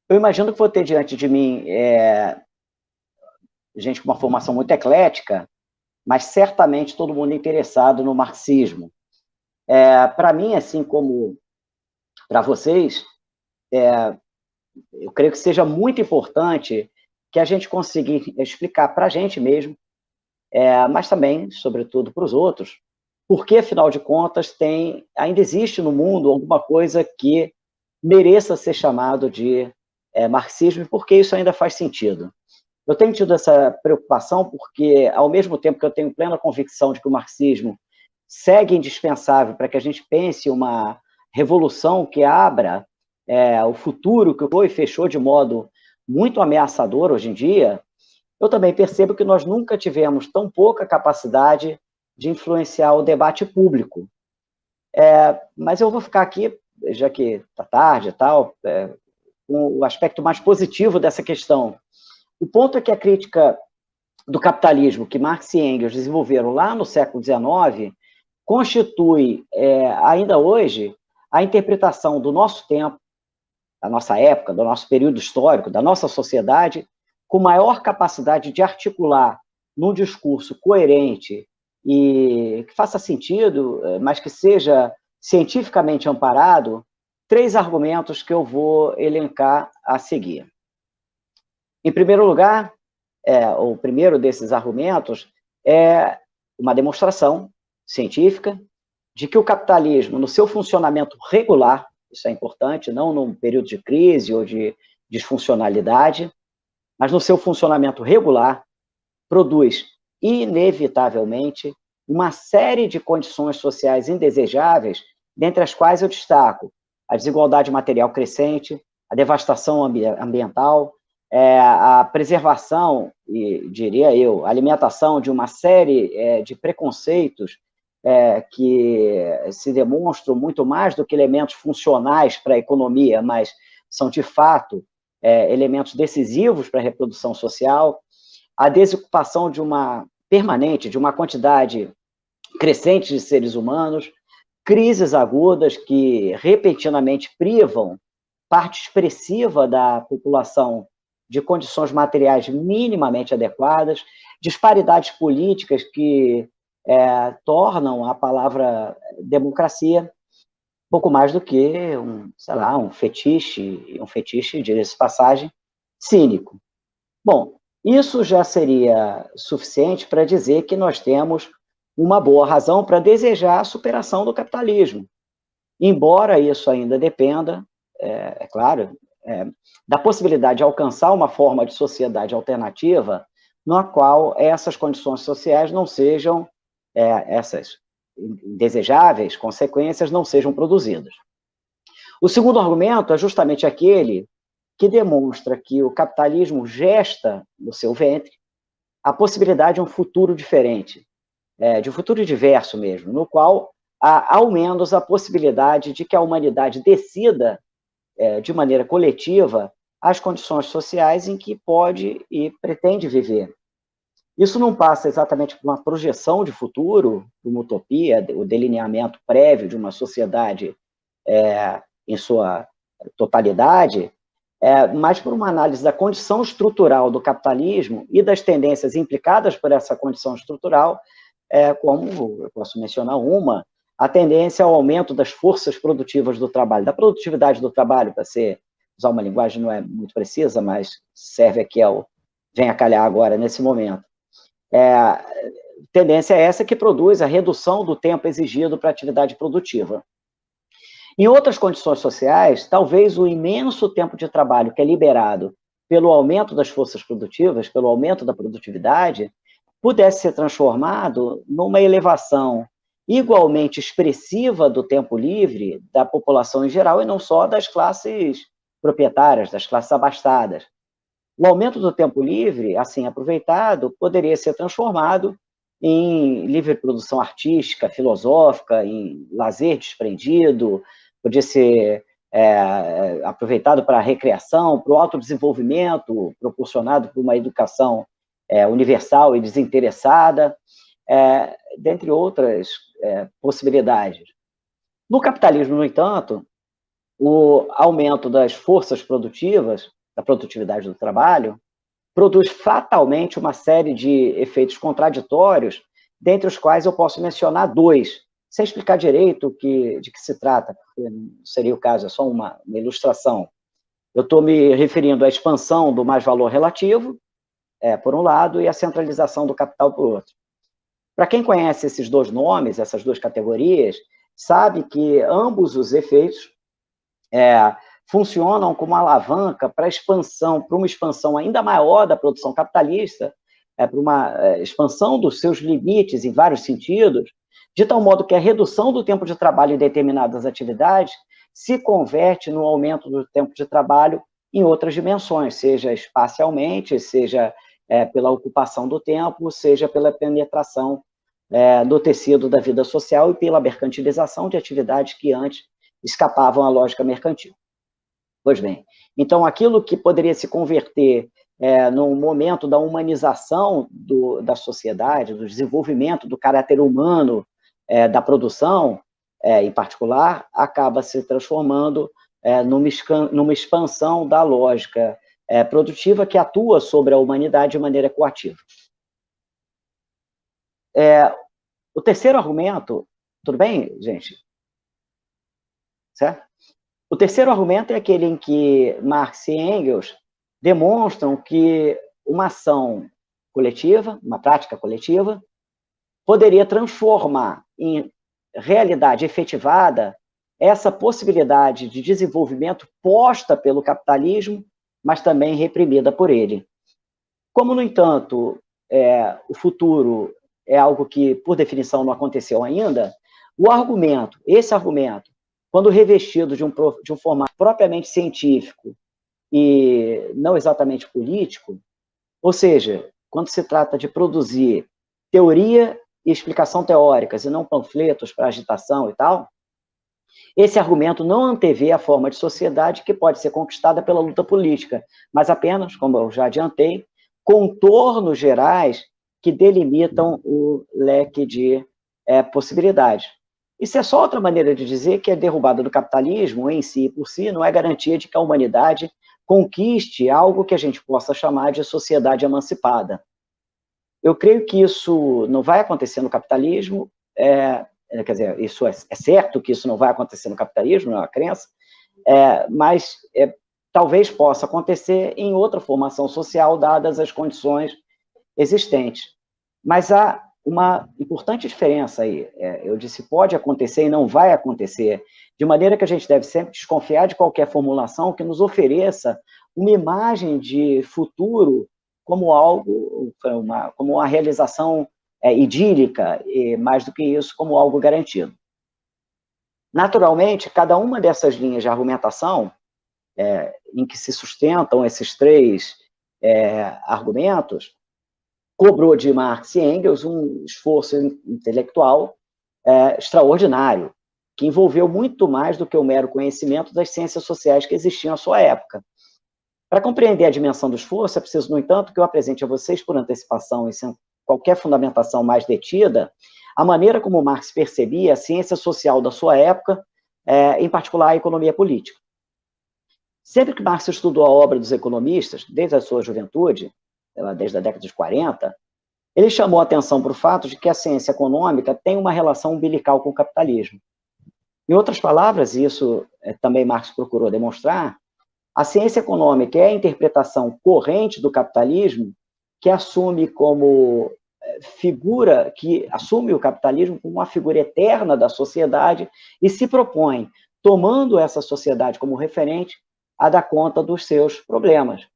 Eu imagino que vou ter diante de mim gente com uma formação muito eclética, mas certamente todo mundo interessado no marxismo. Para mim, assim como para vocês, eu creio que seja muito importante que a gente consiga explicar para a gente mesmo, mas também, sobretudo, para os outros, porque, afinal de contas, ainda existe no mundo alguma coisa que mereça ser chamado de marxismo, e por que isso ainda faz sentido. Eu tenho tido essa preocupação porque, ao mesmo tempo que eu tenho plena convicção de que o marxismo segue indispensável para que a gente pense uma revolução que abra o futuro que foi e fechou de modo muito ameaçador hoje em dia, eu também percebo que nós nunca tivemos tão pouca capacidade de influenciar o debate público. Mas eu vou ficar aqui, já que está tarde e tal, com o aspecto mais positivo dessa questão. O ponto é que a crítica do capitalismo que Marx e Engels desenvolveram lá no século XIX constitui, ainda hoje, a interpretação do nosso tempo, da nossa época, do nosso período histórico, da nossa sociedade, com maior capacidade de articular num discurso coerente e que faça sentido, mas que seja cientificamente amparado, 3 argumentos que eu vou elencar a seguir. Em primeiro lugar, o primeiro desses argumentos é uma demonstração científica de que o capitalismo, no seu funcionamento regular, isso é importante, não num período de crise ou de disfuncionalidade, mas no seu funcionamento regular, produz, inevitavelmente, uma série de condições sociais indesejáveis, dentre as quais eu destaco a desigualdade material crescente, a devastação ambiental, a preservação, e diria eu, a alimentação de uma série de preconceitos que se demonstram muito mais do que elementos funcionais para a economia, mas são, de fato, elementos decisivos para a reprodução social, a desocupação permanente de uma quantidade crescente de seres humanos, crises agudas que repentinamente privam parte expressiva da população de condições materiais minimamente adequadas, disparidades políticas que tornam a palavra democracia pouco mais do que um fetiche, diga-se de passagem, cínico. Bom, isso já seria suficiente para dizer que nós temos uma boa razão para desejar a superação do capitalismo, embora isso ainda dependa, claro, da possibilidade de alcançar uma forma de sociedade alternativa na qual essas condições sociais não sejam, essas indesejáveis consequências não sejam produzidas. O segundo argumento é justamente aquele que demonstra que o capitalismo gesta no seu ventre a possibilidade de um futuro diferente, de um futuro diverso mesmo, no qual há, ao menos, a possibilidade de que a humanidade decida, de maneira coletiva, as condições sociais em que pode e pretende viver. Isso não passa exatamente por uma projeção de futuro, uma utopia, o delineamento prévio de uma sociedade em sua totalidade, mas por uma análise da condição estrutural do capitalismo e das tendências implicadas por essa condição estrutural, como eu posso mencionar uma, a tendência ao aumento das forças produtivas do trabalho, da produtividade do trabalho, para usar uma linguagem não é muito precisa, mas serve aqui vem a calhar agora, nesse momento. Tendência é essa que produz a redução do tempo exigido para a atividade produtiva. Em outras condições sociais, talvez o imenso tempo de trabalho que é liberado pelo aumento das forças produtivas, pelo aumento da produtividade, pudesse ser transformado numa elevação igualmente expressiva do tempo livre da população em geral, e não só das classes proprietárias, das classes abastadas. O aumento do tempo livre, assim aproveitado, poderia ser transformado em livre produção artística, filosófica, em lazer desprendido, podia ser aproveitado para a recreação, para o autodesenvolvimento, proporcionado por uma educação universal e desinteressada, dentre outras possibilidades. No capitalismo, no entanto, o aumento das forças produtivas da produtividade do trabalho, produz fatalmente uma série de efeitos contraditórios, dentre os quais eu posso mencionar dois, sem explicar direito de que se trata, porque não seria o caso, é só uma ilustração. Eu estou me referindo à expansão do mais-valor relativo, por um lado, e a centralização do capital, por outro. Para quem conhece esses dois nomes, essas duas categorias, sabe que ambos os efeitos funcionam como uma alavanca para uma expansão ainda maior da produção capitalista, para uma expansão dos seus limites em vários sentidos, de tal modo que a redução do tempo de trabalho em determinadas atividades se converte no aumento do tempo de trabalho em outras dimensões, seja espacialmente, seja pela ocupação do tempo, seja pela penetração do tecido da vida social e pela mercantilização de atividades que antes escapavam à lógica mercantil. Pois bem, então aquilo que poderia se converter num momento da humanização da sociedade, do desenvolvimento do caráter humano da produção, em particular, acaba se transformando numa expansão da lógica produtiva que atua sobre a humanidade de maneira coativa. O terceiro argumento, tudo bem, gente? Certo? O terceiro argumento é aquele em que Marx e Engels demonstram que uma ação coletiva, uma prática coletiva, poderia transformar em realidade efetivada essa possibilidade de desenvolvimento posta pelo capitalismo, mas também reprimida por ele. Como, no entanto, o futuro é algo que, por definição, não aconteceu ainda, esse argumento, quando revestido de um formato propriamente científico e não exatamente político, ou seja, quando se trata de produzir teoria e explicação teóricas e não panfletos para agitação e tal, esse argumento não antevê a forma de sociedade que pode ser conquistada pela luta política, mas apenas, como eu já adiantei, contornos gerais que delimitam o leque de possibilidades. Isso é só outra maneira de dizer que a derrubada do capitalismo em si e por si não é garantia de que a humanidade conquiste algo que a gente possa chamar de sociedade emancipada. Eu creio que isso não vai acontecer no capitalismo, quer dizer, isso é certo que isso não vai acontecer no capitalismo, não é uma crença, mas talvez possa acontecer em outra formação social, dadas as condições existentes. Mas há uma importante diferença aí. Eu disse pode acontecer e não vai acontecer, de maneira que a gente deve sempre desconfiar de qualquer formulação que nos ofereça uma imagem de futuro como algo, como uma realização idílica, e mais do que isso, como algo garantido. Naturalmente, cada uma dessas linhas de argumentação, em que se sustentam esses três argumentos, cobrou de Marx e Engels um esforço intelectual extraordinário, que envolveu muito mais do que o mero conhecimento das ciências sociais que existiam à sua época. Para compreender a dimensão do esforço, é preciso, no entanto, que eu apresente a vocês, por antecipação e sem qualquer fundamentação mais detida, a maneira como Marx percebia a ciência social da sua época, em particular a economia política. Sempre que Marx estudou a obra dos economistas, desde a sua juventude, desde a década de 40, ele chamou a atenção para o fato de que a ciência econômica tem uma relação umbilical com o capitalismo. Em outras palavras, isso também Marx procurou demonstrar, a ciência econômica é a interpretação corrente do capitalismo que assume como figura, que assume o capitalismo como uma figura eterna da sociedade e se propõe, tomando essa sociedade como referente, a dar conta dos seus problemas.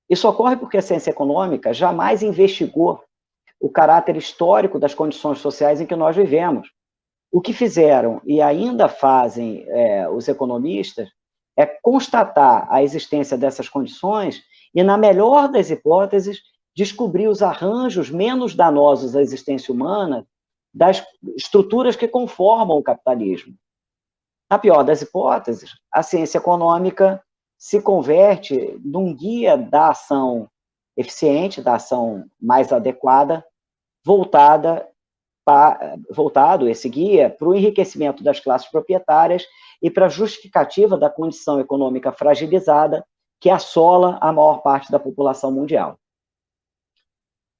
Isso ocorre porque a ciência econômica jamais investigou o caráter histórico das condições sociais em que nós vivemos. O que fizeram e ainda fazem os economistas é constatar a existência dessas condições e, na melhor das hipóteses, descobrir os arranjos menos danosos à existência humana das estruturas que conformam o capitalismo. Na pior das hipóteses, a ciência econômica se converte num guia da ação eficiente, da ação mais adequada, voltado esse guia para o enriquecimento das classes proprietárias e para a justificativa da condição econômica fragilizada que assola a maior parte da população mundial.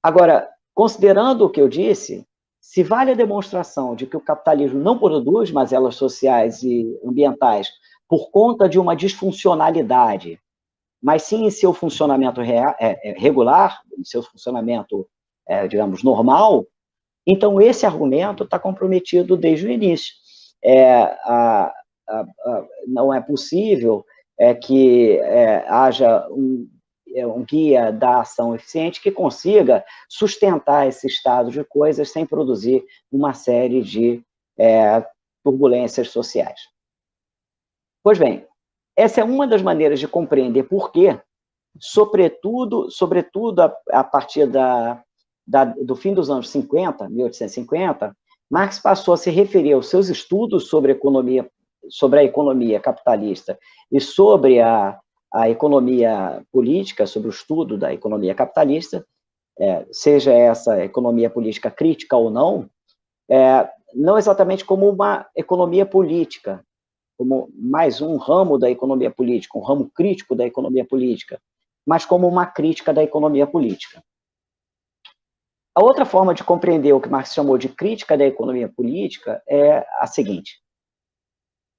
Agora, considerando o que eu disse, se vale a demonstração de que o capitalismo não produz mazelas sociais e ambientais por conta de uma disfuncionalidade, mas sim em seu funcionamento regular, em seu funcionamento, digamos, normal, então esse argumento está comprometido desde o início. Não é possível que haja um guia da ação eficiente que consiga sustentar esse estado de coisas sem produzir uma série de turbulências sociais. Pois bem, essa é uma das maneiras de compreender por que, sobretudo a partir do fim dos anos 50, 1850, Marx passou a se referir aos seus estudos sobre a economia capitalista e sobre a economia política, sobre o estudo da economia capitalista, seja essa economia política crítica ou não, não exatamente como uma economia política, como mais um ramo da economia política, um ramo crítico da economia política, mas como uma crítica da economia política. A outra forma de compreender o que Marx chamou de crítica da economia política é a seguinte: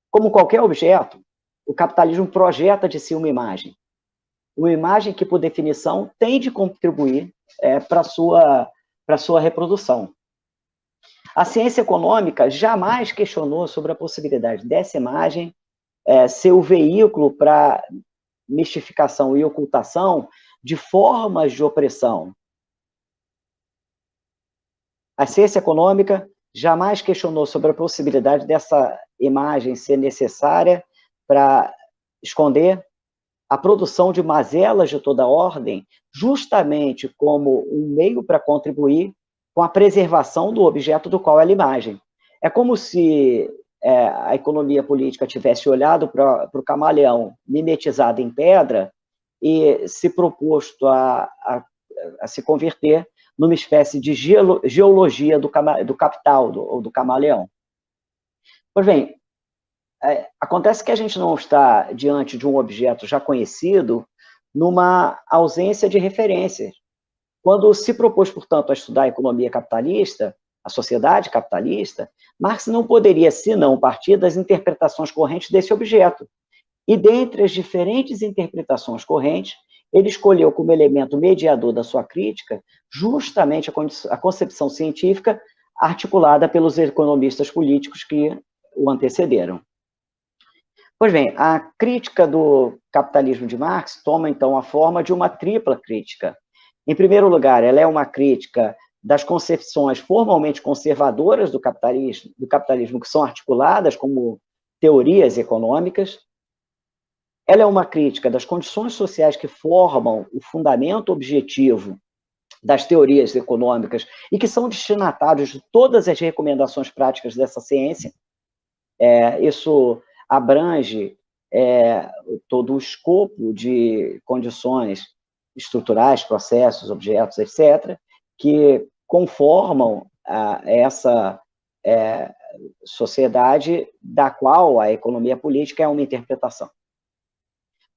como qualquer objeto, o capitalismo projeta de si uma imagem que, por definição, tem de contribuir para a sua reprodução. A ciência econômica jamais questionou sobre a possibilidade dessa imagem ser o veículo para mistificação e ocultação de formas de opressão. A ciência econômica jamais questionou sobre a possibilidade dessa imagem ser necessária para esconder a produção de mazelas de toda ordem, justamente como um meio para contribuir com a preservação do objeto do qual ela é imagem. É como se a economia política tivesse olhado para o camaleão mimetizado em pedra e se proposto a se converter numa espécie de geologia do capital, ou do camaleão. Pois bem, acontece que a gente não está diante de um objeto já conhecido numa ausência de referências. Quando se propôs, portanto, a estudar a economia capitalista, a sociedade capitalista, Marx não poderia, senão, partir das interpretações correntes desse objeto. E dentre as diferentes interpretações correntes, ele escolheu como elemento mediador da sua crítica justamente a concepção científica articulada pelos economistas políticos que o antecederam. Pois bem, a crítica do capitalismo de Marx toma, então, a forma de uma tripla crítica. Em primeiro lugar, ela é uma crítica das concepções formalmente conservadoras do capitalismo que são articuladas como teorias econômicas. Ela é uma crítica das condições sociais que formam o fundamento objetivo das teorias econômicas e que são destinatários de todas as recomendações práticas dessa ciência. Isso abrange todo o escopo de condições estruturais, processos, objetos, etc., que conformam essa sociedade da qual a economia política é uma interpretação.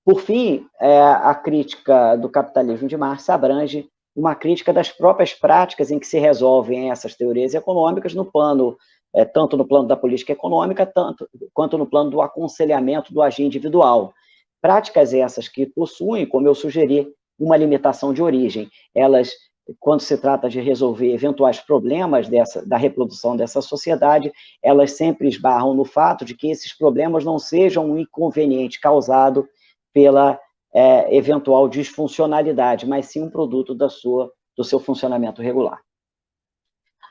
Por fim, a crítica do capitalismo de Marx abrange uma crítica das próprias práticas em que se resolvem essas teorias econômicas no plano, tanto no plano da política econômica, quanto no plano do aconselhamento do agir individual. Práticas essas que possuem, como eu sugeri, uma limitação de origem. Elas, quando se trata de resolver eventuais problemas da reprodução dessa sociedade, elas sempre esbarram no fato de que esses problemas não sejam um inconveniente causado pela eventual disfuncionalidade, mas sim um produto do seu funcionamento regular.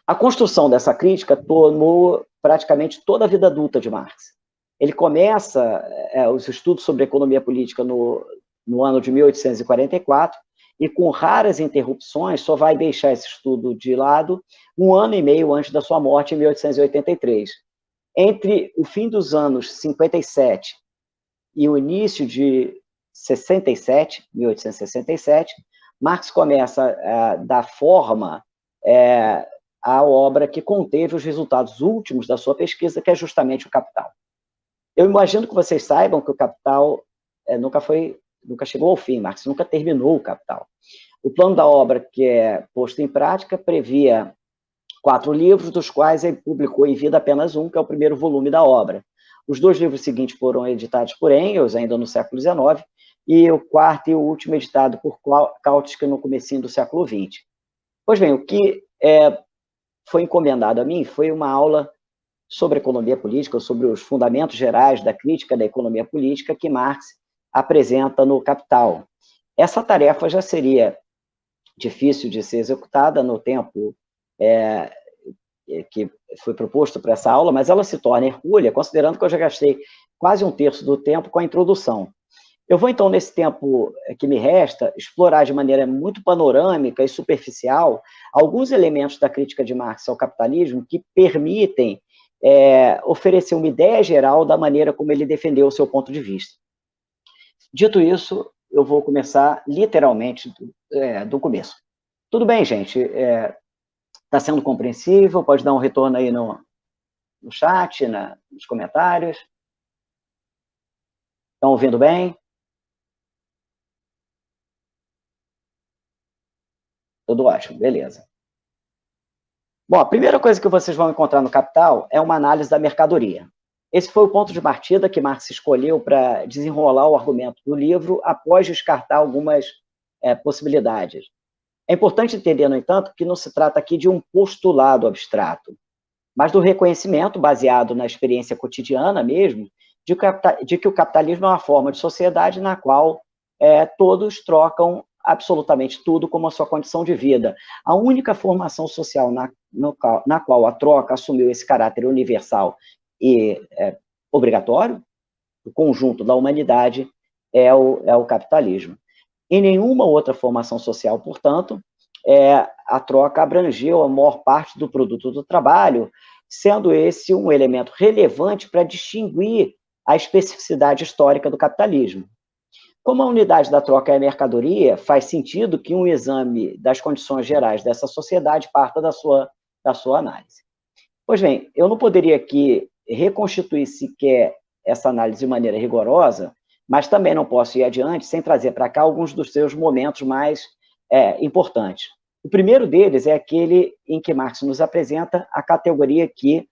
A construção dessa crítica tomou praticamente toda a vida adulta de Marx. Ele começa os estudos sobre economia política no ano de 1844, e com raras interrupções, só vai deixar esse estudo de lado 1 ano e meio antes da sua morte, em 1883. Entre o fim dos anos 57 e o início de 67, 1867, Marx começa a dar forma à obra que conteve os resultados últimos da sua pesquisa, que é justamente o Capital. Eu imagino que vocês saibam que o Capital nunca foi nunca chegou ao fim, Marx nunca terminou o Capital. O plano da obra que é posto em prática previa 4 livros, dos quais ele publicou em vida apenas um, que é o primeiro volume da obra. Os 2 livros seguintes foram editados por Engels, ainda no século XIX, e o quarto e o último editado por Kautsky no comecinho do século XX. Pois bem, o que foi encomendado a mim foi uma aula sobre economia política, sobre os fundamentos gerais da crítica da economia política que Marx apresenta no Capital. Essa tarefa já seria difícil de ser executada no tempo que foi proposto para essa aula, mas ela se torna hercúlea, considerando que eu já gastei quase 1/3 do tempo com a introdução. Eu vou, então, nesse tempo que me resta, explorar de maneira muito panorâmica e superficial alguns elementos da crítica de Marx ao capitalismo que permitem oferecer uma ideia geral da maneira como ele defendeu o seu ponto de vista. Dito isso, eu vou começar literalmente do começo. Tudo bem, gente? Está sendo compreensível? Pode dar um retorno aí no chat, nos comentários. Estão ouvindo bem? Tudo ótimo, beleza. Bom, a primeira coisa que vocês vão encontrar no Capital é uma análise da mercadoria. Esse foi o ponto de partida que Marx escolheu para desenrolar o argumento do livro após descartar algumas possibilidades. É importante entender, no entanto, que não se trata aqui de um postulado abstrato, mas do reconhecimento, baseado na experiência cotidiana mesmo, de que o capitalismo é uma forma de sociedade na qual todos trocam absolutamente tudo como a sua condição de vida. A única formação social na qual a troca assumiu esse caráter universal e obrigatório, o conjunto da humanidade, é o capitalismo. Em nenhuma outra formação social, portanto, a troca abrangeu a maior parte do produto do trabalho, sendo esse um elemento relevante para distinguir a especificidade histórica do capitalismo. Como a unidade da troca é a mercadoria, faz sentido que um exame das condições gerais dessa sociedade parta da sua análise. Pois bem, eu não poderia aqui reconstituir sequer essa análise de maneira rigorosa, mas também não posso ir adiante sem trazer para cá alguns dos seus momentos mais importantes. O primeiro deles é aquele em que Marx nos apresenta a categoria que,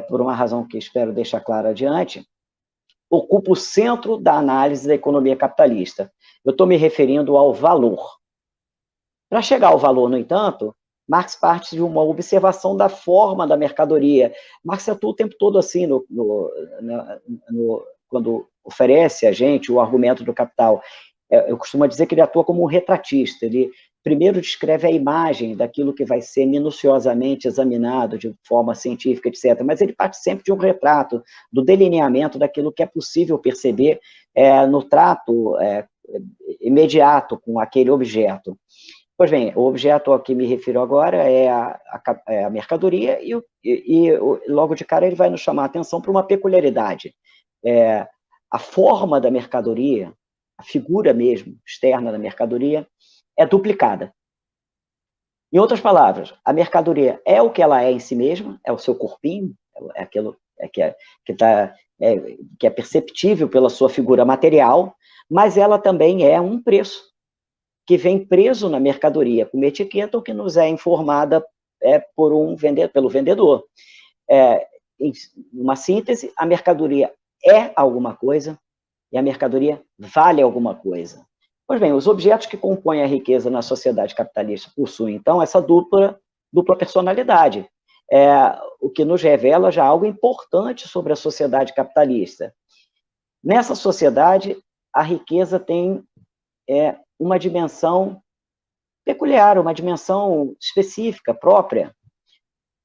por uma razão que espero deixar clara adiante, ocupa o centro da análise da economia capitalista. Eu estou me referindo ao valor. Para chegar ao valor, no entanto, Marx parte de uma observação da forma da mercadoria. Marx atua o tempo todo assim, quando oferece a gente o argumento do capital. Eu costumo dizer que ele atua como um retratista. Ele primeiro descreve a imagem daquilo que vai ser minuciosamente examinado de forma científica, etc. Mas ele parte sempre de um retrato, do delineamento daquilo que é possível perceber no trato imediato com aquele objeto. Pois bem, o objeto ao que me refiro agora é a mercadoria e logo de cara ele vai nos chamar a atenção para uma peculiaridade. A forma da mercadoria, a figura mesmo externa da mercadoria, é duplicada. Em outras palavras, a mercadoria é o que ela é em si mesma, é o seu corpinho, é aquilo que é perceptível pela sua figura material, mas ela também é um preço que vem preso na mercadoria, com uma etiqueta ou que nos é informada pelo vendedor. Em uma síntese, a mercadoria é alguma coisa e a mercadoria vale alguma coisa. Pois bem, os objetos que compõem a riqueza na sociedade capitalista possuem, então, essa dupla personalidade, o que nos revela já algo importante sobre a sociedade capitalista. Nessa sociedade, a riqueza tem uma dimensão peculiar, uma dimensão específica, própria.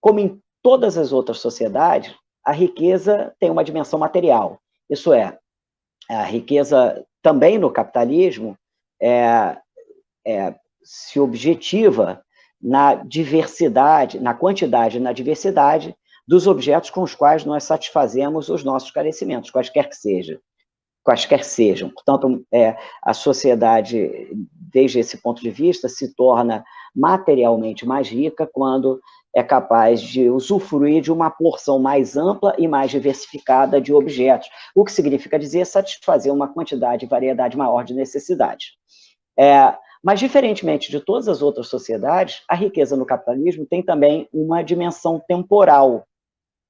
Como em todas as outras sociedades, a riqueza tem uma dimensão material. Isso é, a riqueza também no capitalismo se objetiva na diversidade, na quantidade e na diversidade dos objetos com os quais nós satisfazemos os nossos carecimentos, quaisquer sejam. Portanto, a sociedade, desde esse ponto de vista, se torna materialmente mais rica quando é capaz de usufruir de uma porção mais ampla e mais diversificada de objetos, o que significa dizer satisfazer uma quantidade e variedade maior de necessidades. Mas, diferentemente de todas as outras sociedades, a riqueza no capitalismo tem também uma dimensão temporal,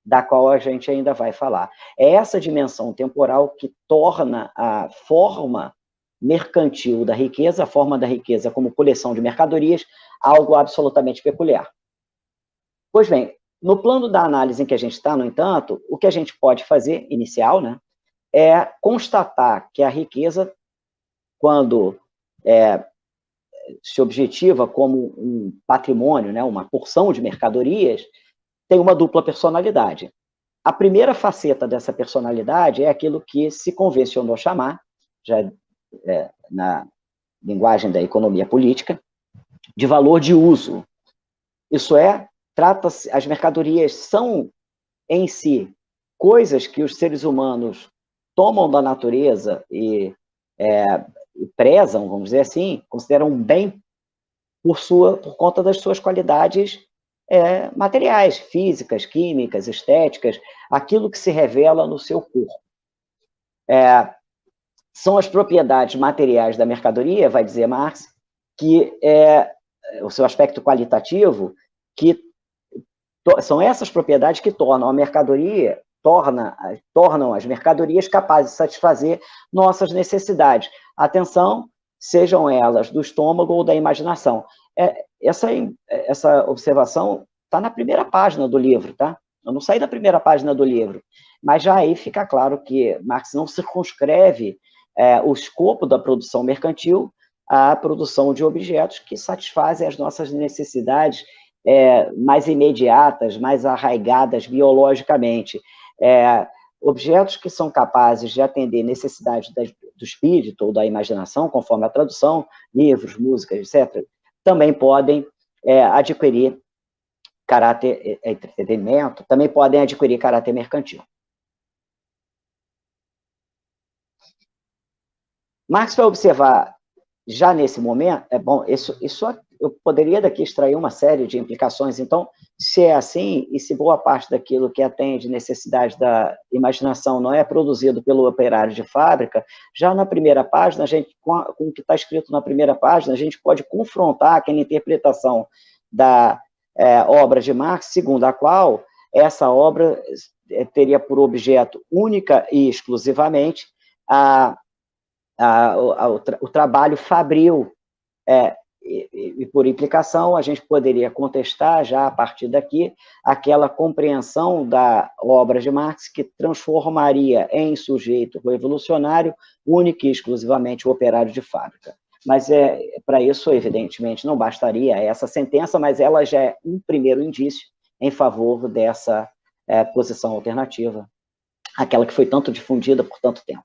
da qual a gente ainda vai falar. É essa dimensão temporal que torna a forma mercantil da riqueza, a forma da riqueza como coleção de mercadorias, algo absolutamente peculiar. Pois bem, no plano da análise em que a gente está, no entanto, o que a gente pode fazer, inicial, né, é constatar que a riqueza, quando se objetiva como um patrimônio, né, uma porção de mercadorias, tem uma dupla personalidade. A primeira faceta dessa personalidade é aquilo que se convencionou chamar, já na linguagem da economia política, de valor de uso. Isso é, trata-se, as mercadorias são, em si, coisas que os seres humanos tomam da natureza e prezam, vamos dizer assim, consideram um bem por conta das suas qualidades materiais, físicas, químicas, estéticas, aquilo que se revela no seu corpo. São as propriedades materiais da mercadoria, vai dizer Marx, que o seu aspecto qualitativo, que são essas propriedades que tornam a mercadoria, tornam as mercadorias capazes de satisfazer nossas necessidades. Atenção, sejam elas do estômago ou da imaginação. Essa observação está na primeira página do livro, tá? Eu não saí da primeira página do livro, mas já aí fica claro que Marx não circunscreve o escopo da produção mercantil à produção de objetos que satisfazem as nossas necessidades mais imediatas, mais arraigadas biologicamente. Objetos que são capazes de atender necessidades do espírito ou da imaginação, conforme a tradução, livros, músicas, etc., também podem adquirir caráter entretenimento, também podem adquirir caráter mercantil. Marx vai observar, já nesse momento, isso eu poderia daqui extrair uma série de implicações. Então, se é assim, e se boa parte daquilo que atende necessidade da imaginação não é produzido pelo operário de fábrica, já na primeira página, com o que está escrito na primeira página, a gente pode confrontar aquela interpretação da obra de Marx, segundo a qual essa obra teria por objeto única e exclusivamente o trabalho fabril, e por implicação, a gente poderia contestar já a partir daqui aquela compreensão da obra de Marx que transformaria em sujeito revolucionário único e exclusivamente o operário de fábrica. Mas para isso, evidentemente, não bastaria essa sentença, mas ela já é um primeiro indício em favor dessa posição alternativa, aquela que foi tanto difundida por tanto tempo.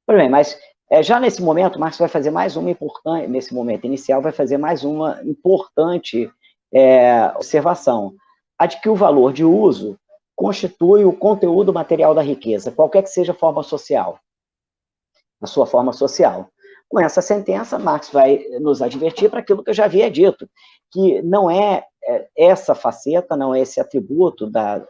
Pois bem, mas já nesse momento, Marx vai fazer mais uma importante, nesse momento inicial, vai fazer mais uma importante observação, a de que o valor de uso constitui o conteúdo material da riqueza, qualquer que seja a forma social, a sua forma social. Com essa sentença, Marx vai nos advertir para aquilo que eu já havia dito, que não é essa faceta, não é esse atributo da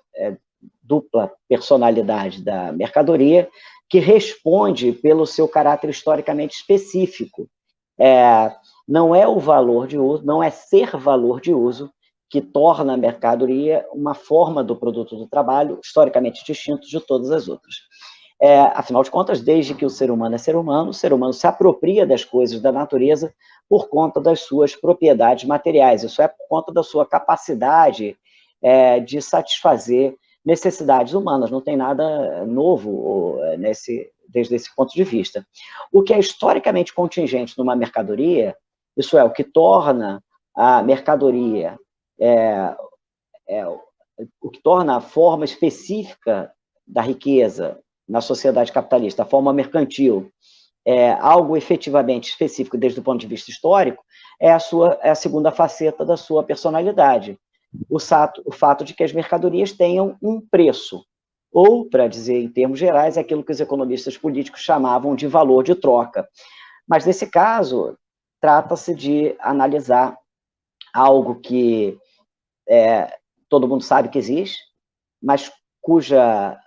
dupla personalidade da mercadoria que responde pelo seu caráter historicamente específico. Não é o valor de uso, não é ser valor de uso que torna a mercadoria uma forma do produto do trabalho historicamente distinto de todas as outras. Afinal de contas, desde que o ser humano é ser humano, o ser humano se apropria das coisas da natureza por conta das suas propriedades materiais, isso é, por conta da sua capacidade de satisfazer necessidades humanas, não tem nada novo desde esse ponto de vista. O que é historicamente contingente numa mercadoria, isso é, o que torna a mercadoria, o que torna a forma específica da riqueza na sociedade capitalista, a forma mercantil, algo efetivamente específico desde o ponto de vista histórico, é a segunda faceta da sua personalidade. O fato de que as mercadorias tenham um preço, ou, para dizer em termos gerais, aquilo que os economistas políticos chamavam de valor de troca. Mas, nesse caso, trata-se de analisar algo que todo mundo sabe que existe, mas cuja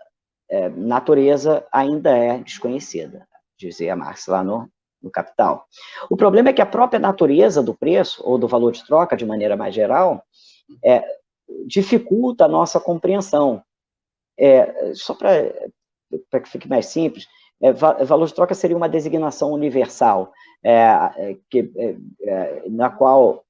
natureza ainda é desconhecida, dizia Marx lá no Capital. O problema é que a própria natureza do preço, ou do valor de troca, de maneira mais geral, dificulta a nossa compreensão. Só para que fique mais simples, valor de troca seria uma designação universal, na qual,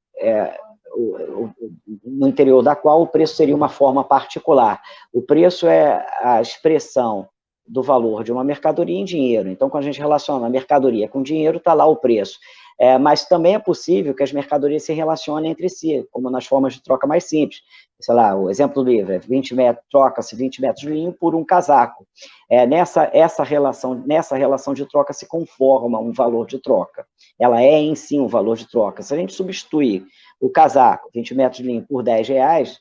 no interior da qual o preço seria uma forma particular. O preço é a expressão do valor de uma mercadoria em dinheiro. Então, quando a gente relaciona a mercadoria com dinheiro, está lá o preço. Mas também é possível que as mercadorias se relacionem entre si, como nas formas de troca mais simples. Sei lá, o exemplo do livro, troca-se 20 metros de linho por um casaco. Nessa relação de troca se conforma um valor de troca. Ela é em si um valor de troca. Se a gente substituir o casaco, 20 metros de linho, por R$10,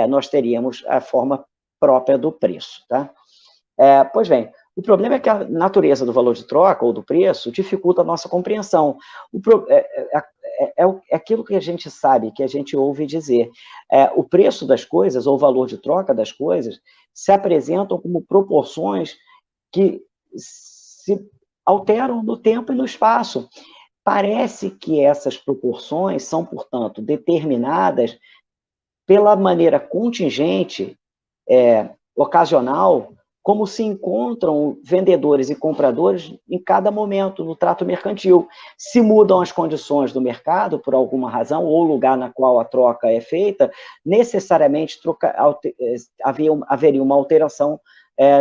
nós teríamos a forma própria do preço. Tá? Pois bem, o problema é que a natureza do valor de troca ou do preço dificulta a nossa compreensão. É aquilo que a gente sabe, que a gente ouve dizer. O preço das coisas, ou o valor de troca das coisas, se apresentam como proporções que se alteram no tempo e no espaço. Parece que essas proporções são, portanto, determinadas pela maneira contingente, ocasional, como se encontram vendedores e compradores em cada momento no trato mercantil. Se mudam as condições do mercado, por alguma razão, ou o lugar na qual a troca é feita, necessariamente haveria uma alteração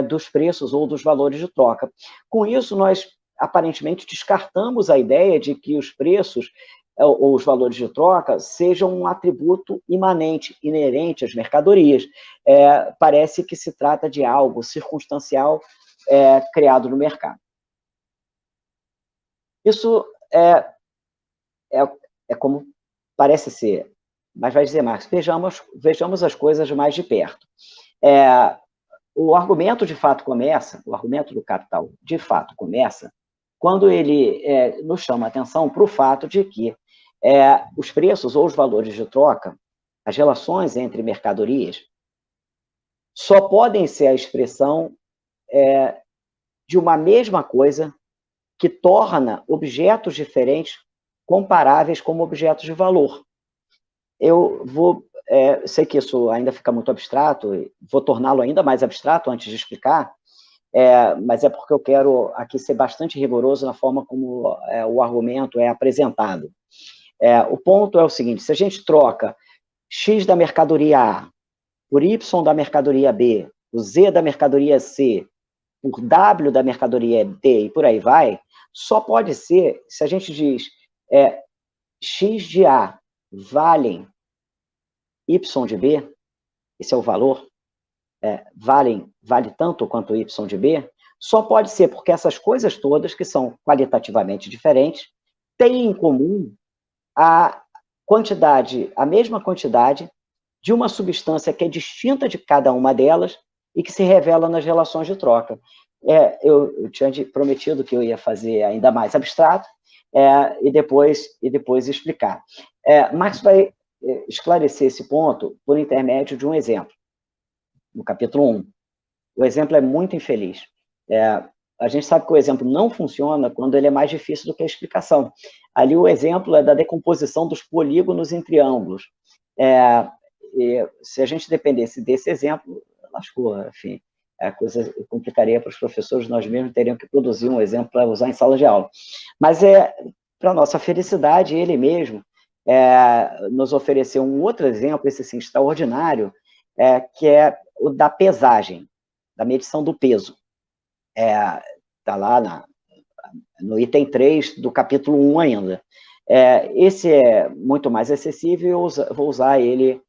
dos preços ou dos valores de troca. Com isso, nós, aparentemente, descartamos a ideia de que os preços ou os valores de troca sejam um atributo imanente, inerente às mercadorias. Parece que se trata de algo circunstancial criado no mercado. Isso é como parece ser, mas vai dizer Marx, vejamos as coisas mais de perto. O argumento de fato começa, o argumento do Capital de fato começa quando ele nos chama a atenção para o fato de que os preços ou os valores de troca, as relações entre mercadorias, só podem ser a expressão de uma mesma coisa que torna objetos diferentes comparáveis como objetos de valor. Eu sei que isso ainda fica muito abstrato, vou torná-lo ainda mais abstrato antes de explicar, mas é porque eu quero aqui ser bastante rigoroso na forma como o argumento é apresentado. O ponto é o seguinte: se a gente troca X da mercadoria A por Y da mercadoria B, o Z da mercadoria C, por W da mercadoria D e por aí vai, só pode ser se a gente diz X de A valem Y de B, esse é o valor, vale tanto quanto Y de B, só pode ser porque essas coisas todas, que são qualitativamente diferentes, têm em comum a mesma quantidade de uma substância que é distinta de cada uma delas e que se revela nas relações de troca. Eu tinha prometido que eu ia fazer ainda mais abstrato e depois explicar. Marx vai esclarecer esse ponto por intermédio de um exemplo, no capítulo 1. O exemplo é muito infeliz. A gente sabe que o exemplo não funciona quando ele é mais difícil do que a explicação. Ali o exemplo é da decomposição dos polígonos em triângulos. E se a gente dependesse desse exemplo, lascou, enfim, a coisa complicaria para os professores, nós mesmos teriam que produzir um exemplo para usar em sala de aula. Mas, para nossa felicidade, ele mesmo nos ofereceu um outro exemplo, esse sim, extraordinário, que é o da pesagem, da medição do peso. Está lá no item 3 do capítulo 1 ainda. Esse é muito mais acessível, eu vou usar ele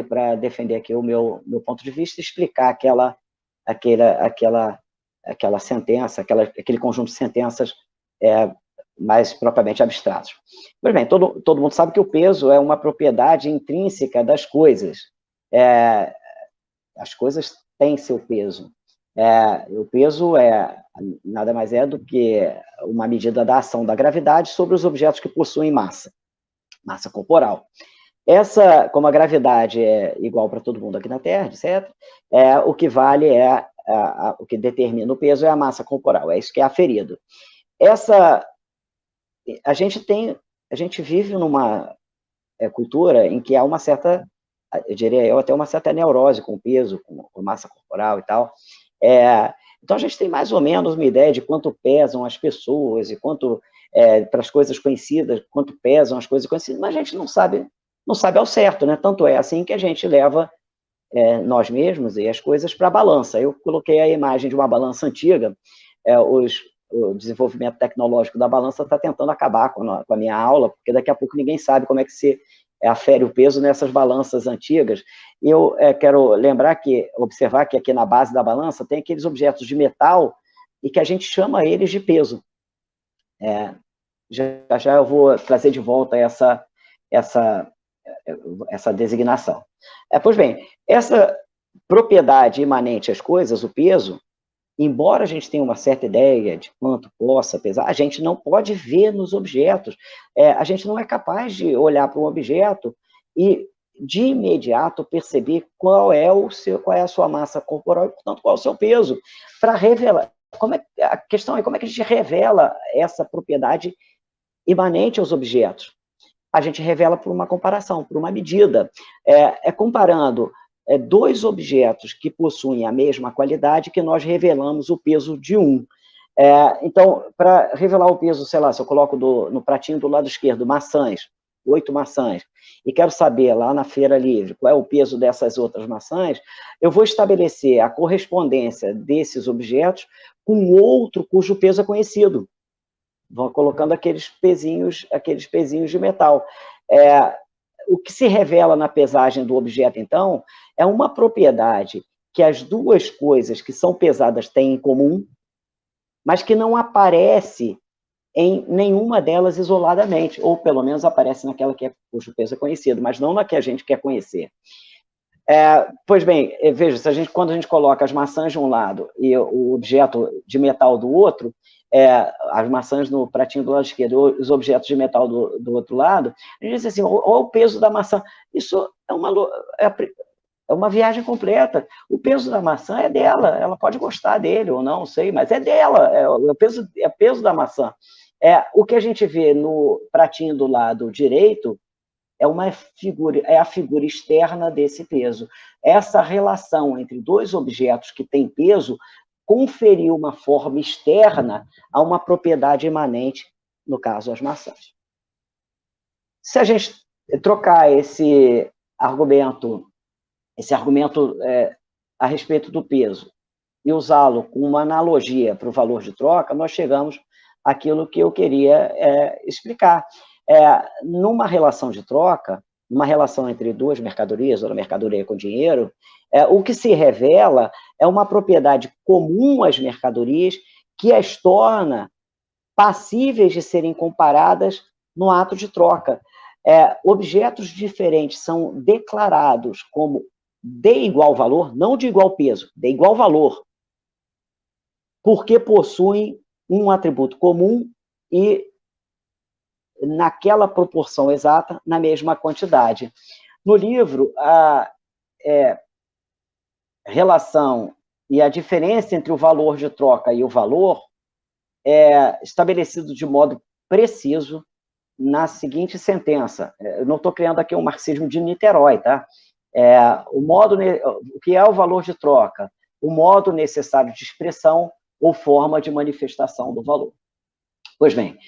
para defender aqui o meu ponto de vista e explicar aquela sentença, aquele conjunto de sentenças mais propriamente abstratos. Pois bem, todo mundo sabe que o peso é uma propriedade intrínseca das coisas. As coisas têm seu peso. O peso nada mais é do que uma medida da ação da gravidade sobre os objetos que possuem massa corporal. Como a gravidade é igual para todo mundo aqui na Terra, etc., o que vale o que determina o peso é a massa corporal, é isso que é aferido. A gente vive numa cultura em que há uma certa, eu diria até uma certa neurose com o peso, com massa corporal e tal. Então, a gente tem mais ou menos uma ideia de quanto pesam as pessoas e quanto, para as coisas conhecidas, quanto pesam as coisas conhecidas, mas a gente não sabe ao certo, né? Tanto é assim que a gente leva nós mesmos e as coisas para a balança. Eu coloquei a imagem de uma balança antiga, o desenvolvimento tecnológico da balança está tentando acabar com a minha aula, porque daqui a pouco ninguém sabe como é que se afere o peso nessas balanças antigas. E eu quero observar que aqui na base da balança tem aqueles objetos de metal e que a gente chama eles de peso. Já eu vou trazer de volta essa designação. Pois bem, essa propriedade imanente às coisas, o peso, embora a gente tenha uma certa ideia de quanto possa pesar, a gente não pode ver nos objetos. A gente não é capaz de olhar para um objeto e, de imediato, perceber qual é a sua massa corporal e, portanto, qual é o seu peso, para revelar. A questão é como é que a gente revela essa propriedade imanente aos objetos. A gente revela por uma comparação, por uma medida. Comparando dois objetos que possuem a mesma qualidade que nós revelamos o peso de um. Então, para revelar o peso, sei lá, se eu coloco no pratinho do lado esquerdo maçãs, 8 maçãs, e quero saber lá na feira livre qual é o peso dessas outras maçãs, eu vou estabelecer a correspondência desses objetos com outro cujo peso é conhecido. Vão colocando aqueles pezinhos de metal. O que se revela na pesagem do objeto, então, é uma propriedade que as duas coisas que são pesadas têm em comum, mas que não aparece em nenhuma delas isoladamente, ou pelo menos aparece naquela cujo peso é conhecido, mas não na que a gente quer conhecer. Pois bem, veja, quando a gente coloca as maçãs de um lado e o objeto de metal do outro, as maçãs no pratinho do lado esquerdo, os objetos de metal do outro lado, a gente diz assim, olha o peso da maçã. Isso é uma viagem completa. O peso da maçã é dela, ela pode gostar dele ou não sei, mas é dela, é o peso da maçã. O que a gente vê no pratinho do lado direito é a figura externa desse peso. Essa relação entre dois objetos que têm peso conferiu uma forma externa a uma propriedade imanente, no caso, as maçãs. Se a gente trocar esse argumento a respeito do peso e usá-lo com uma analogia para o valor de troca, nós chegamos àquilo que eu queria explicar. Numa relação de troca, numa relação entre duas mercadorias, ou a mercadoria com dinheiro, o que se revela é uma propriedade comum às mercadorias que as torna passíveis de serem comparadas no ato de troca. Objetos diferentes são declarados como de igual valor, não de igual peso, de igual valor, porque possuem um atributo comum e naquela proporção exata, na mesma quantidade. No livro, a relação e a diferença entre o valor de troca e o valor é estabelecido de modo preciso na seguinte sentença. Eu não estou criando aqui um marxismo de Niterói, tá? O que é o valor de troca? O modo necessário de expressão ou forma de manifestação do valor. Pois bem,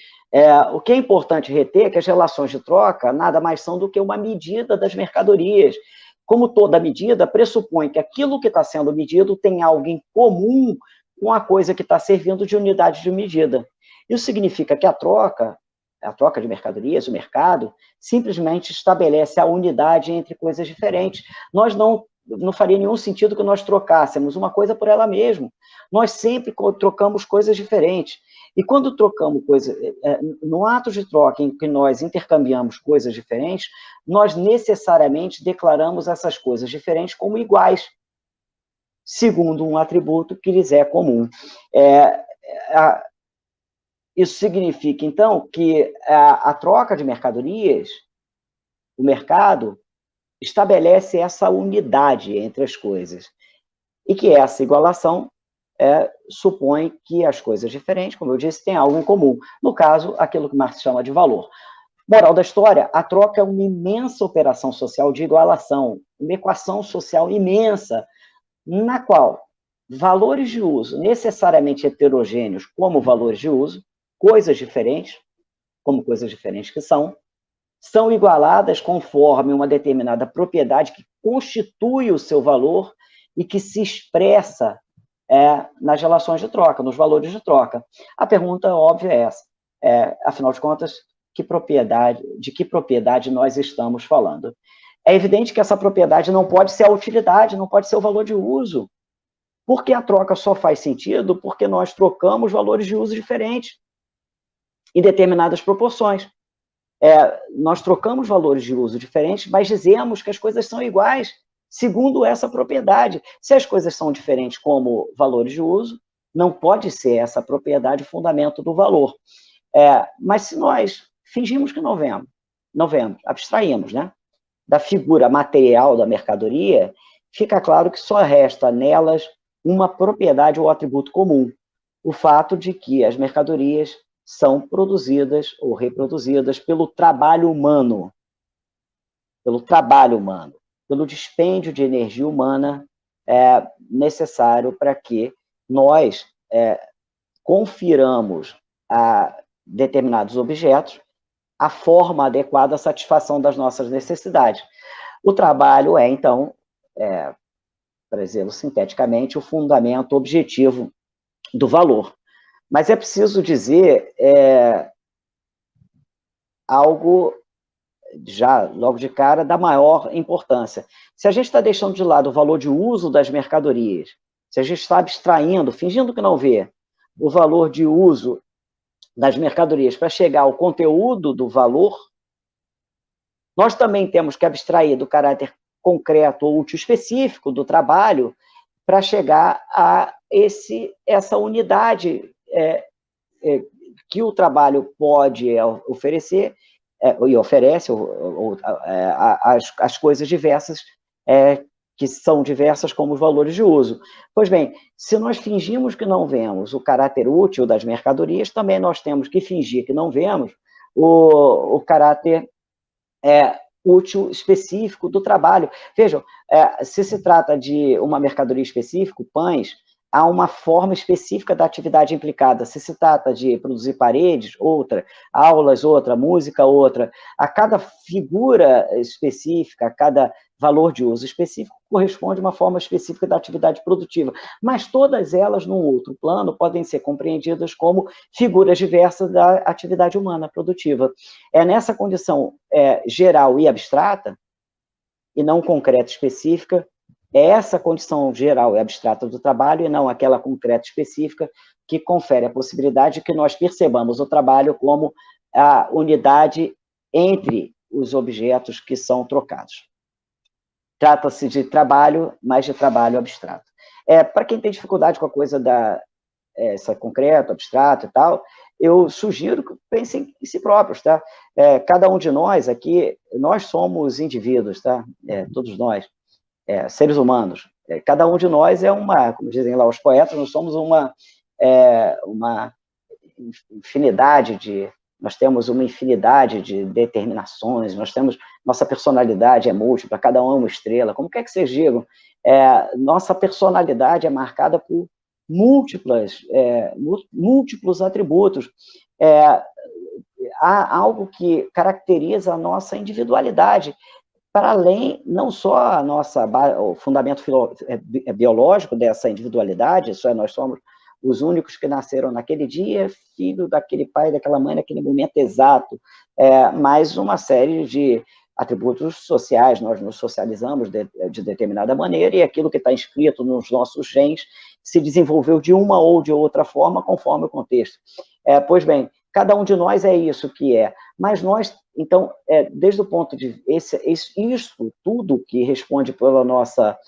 o que é importante reter é que as relações de troca nada mais são do que uma medida das mercadorias. Como toda medida, pressupõe que aquilo que está sendo medido tem algo em comum com a coisa que está servindo de unidade de medida. Isso significa que a troca de mercadorias, o mercado, simplesmente estabelece a unidade entre coisas diferentes. Nós não faria nenhum sentido que nós trocássemos uma coisa por ela mesma. Nós sempre trocamos coisas diferentes. E quando trocamos coisas, no ato de troca em que nós intercambiamos coisas diferentes, nós necessariamente declaramos essas coisas diferentes como iguais, segundo um atributo que lhes é comum. Isso significa, então, que a troca de mercadorias o mercado estabelece essa unidade entre as coisas, e que essa igualação supõe que as coisas diferentes, como eu disse, têm algo em comum. No caso, aquilo que Marx chama de valor. Moral da história, a troca é uma imensa operação social de igualação, uma equação social imensa, na qual valores de uso necessariamente heterogêneos como valores de uso, coisas diferentes, como coisas diferentes que são igualadas conforme uma determinada propriedade que constitui o seu valor e que se expressa nas relações de troca, nos valores de troca. A pergunta óbvia é essa. Afinal de contas, de que propriedade nós estamos falando? É evidente que essa propriedade não pode ser a utilidade, não pode ser o valor de uso, porque a troca só faz sentido porque nós trocamos valores de uso diferentes em determinadas proporções. Nós trocamos valores de uso diferentes, mas dizemos que as coisas são iguais segundo essa propriedade. Se as coisas são diferentes como valores de uso, não pode ser essa propriedade o fundamento do valor. Mas se nós fingimos que não vemos, abstraímos, né, da figura material da mercadoria, fica claro que só resta nelas uma propriedade ou atributo comum, o fato de que as mercadorias são produzidas ou reproduzidas pelo trabalho humano, pelo dispêndio de energia humana necessário para que nós confiramos a determinados objetos a forma adequada à satisfação das nossas necessidades. O trabalho então, para dizê-lo sinteticamente, o fundamento objetivo do valor. Mas é preciso dizer algo, já logo de cara, da maior importância. Se a gente está deixando de lado o valor de uso das mercadorias, se a gente está abstraindo, fingindo que não vê, o valor de uso das mercadorias para chegar ao conteúdo do valor, nós também temos que abstrair do caráter concreto ou útil específico do trabalho para chegar a essa unidade que o trabalho pode oferecer e oferece as coisas diversas que são diversas como os valores de uso. Pois bem, se nós fingimos que não vemos o caráter útil das mercadorias, também nós temos que fingir que não vemos o caráter útil específico do trabalho. Vejam, se trata de uma mercadoria específica, pães, há uma forma específica da atividade implicada. Se trata de produzir paredes, outra, aulas, outra, música, outra. A cada figura específica, a cada valor de uso específico, corresponde uma forma específica da atividade produtiva. Mas todas elas, num outro plano, podem ser compreendidas como figuras diversas da atividade humana produtiva. É nessa condição geral e abstrata, e não concreta específica, é essa condição geral e abstrata do trabalho, e não aquela concreta específica, que confere a possibilidade de que nós percebamos o trabalho como a unidade entre os objetos que são trocados. Trata-se de trabalho, mas de trabalho abstrato. Para quem tem dificuldade com a coisa essa concreto, abstrato e tal, eu sugiro que pensem em si próprios, tá? Cada um de nós aqui, nós somos indivíduos, tá? Todos nós. Seres humanos. Cada um de nós como dizem lá os poetas, nós somos uma infinidade nós temos uma infinidade de determinações, nossa personalidade é múltipla, cada um é uma estrela, como quer que vocês digam, nossa personalidade é marcada por múltiplos atributos. Há algo que caracteriza a nossa individualidade, para além, não só o fundamento biológico dessa individualidade, isso nós somos os únicos que nasceram naquele dia, filho daquele pai, daquela mãe, naquele momento exato, mas uma série de atributos sociais, nós nos socializamos de determinada maneira, e aquilo que está inscrito nos nossos genes se desenvolveu de uma ou de outra forma, conforme o contexto. Pois bem, cada um de nós é isso que mas nós, então, desde o ponto de isso tudo que responde pela nossa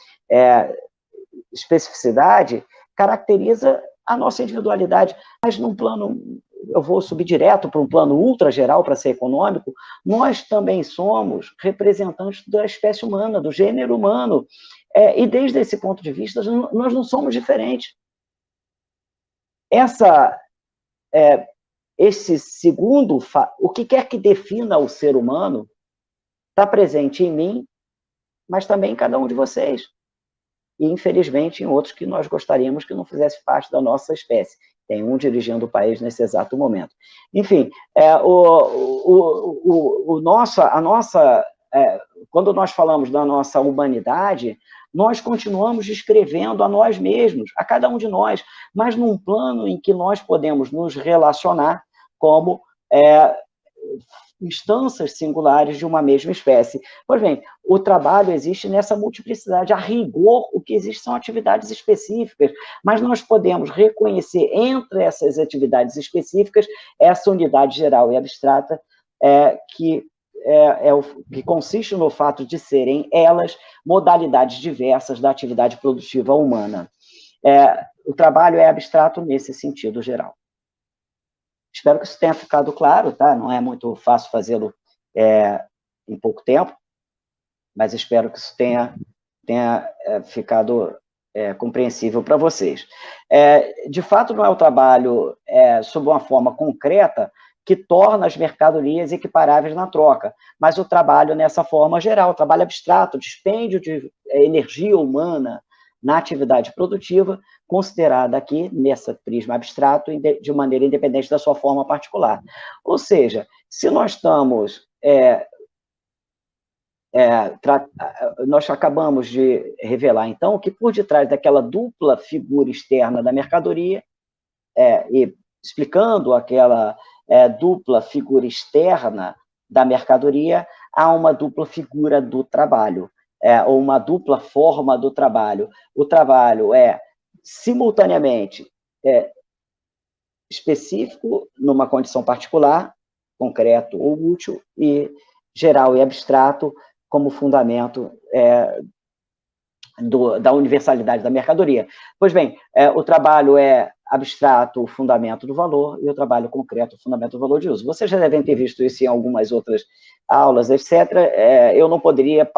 especificidade, caracteriza a nossa individualidade, mas num plano eu vou subir direto para um plano ultra geral para ser econômico, nós também somos representantes da espécie humana, do gênero humano, e desde esse ponto de vista, nós não somos diferentes. Esse segundo, o que quer que defina o ser humano, está presente em mim, mas também em cada um de vocês. E, infelizmente, em outros que nós gostaríamos que não fizesse parte da nossa espécie. Tem um dirigindo o país nesse exato momento. Enfim, quando nós falamos da nossa humanidade, nós continuamos descrevendo a nós mesmos, a cada um de nós, mas num plano em que nós podemos nos relacionar como instâncias singulares de uma mesma espécie. Pois bem, o trabalho existe nessa multiplicidade. A rigor, o que existe são atividades específicas, mas nós podemos reconhecer entre essas atividades específicas essa unidade geral e abstrata que consiste no fato de serem elas modalidades diversas da atividade produtiva humana. O trabalho é abstrato nesse sentido geral. Espero que isso tenha ficado claro, tá? Não é muito fácil fazê-lo em pouco tempo, mas espero que isso tenha ficado compreensível para vocês. De fato, não é o trabalho sob uma forma concreta que torna as mercadorias equiparáveis na troca, mas o trabalho nessa forma geral, o trabalho abstrato, dispêndio de energia humana na atividade produtiva, considerada aqui, nesse prisma abstrato, de maneira independente da sua forma particular. Ou seja, se nós estamos... nós acabamos de revelar, então, que por detrás daquela dupla figura externa da mercadoria, e explicando aquela dupla figura externa da mercadoria, há uma dupla figura do trabalho, ou uma dupla forma do trabalho. O trabalho é, simultaneamente, específico numa condição particular, concreto ou útil, e geral e abstrato como fundamento da universalidade da mercadoria. Pois bem, o trabalho é abstrato, o fundamento do valor, e o trabalho concreto, o fundamento do valor de uso. Vocês já devem ter visto isso em algumas outras aulas, etc. Eu não poderia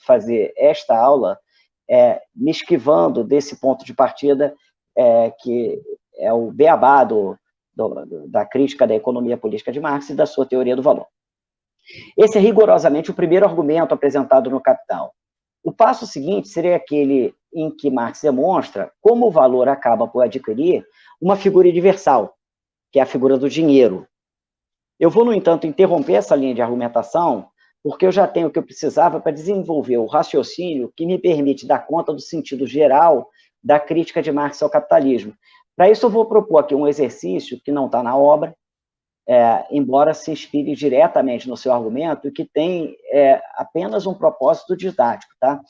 fazer esta aula me esquivando desse ponto de partida, que é o beabá da crítica da economia política de Marx e da sua teoria do valor. Esse é rigorosamente o primeiro argumento apresentado no Capital. O passo seguinte seria aquele em que Marx demonstra como o valor acaba por adquirir uma figura universal, que é a figura do dinheiro. Eu vou, no entanto, interromper essa linha de argumentação, porque eu já tenho o que eu precisava para desenvolver o raciocínio que me permite dar conta do sentido geral da crítica de Marx ao capitalismo. Para isso, eu vou propor aqui um exercício que não está na obra, embora se inspire diretamente no seu argumento, e que tem apenas um propósito didático, tá?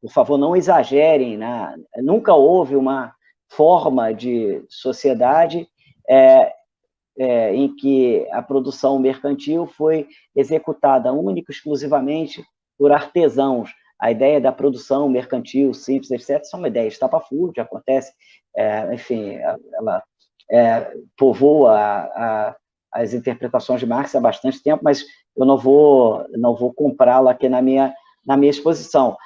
Por favor, não exagerem, né? Nunca houve uma forma de sociedade em que a produção mercantil foi executada única e exclusivamente por artesãos. A ideia da produção mercantil simples, etc., são uma ideia estapafúrdia, acontece, enfim, ela povoa as interpretações de Marx há bastante tempo, mas eu não vou comprá-la aqui na minha exposição.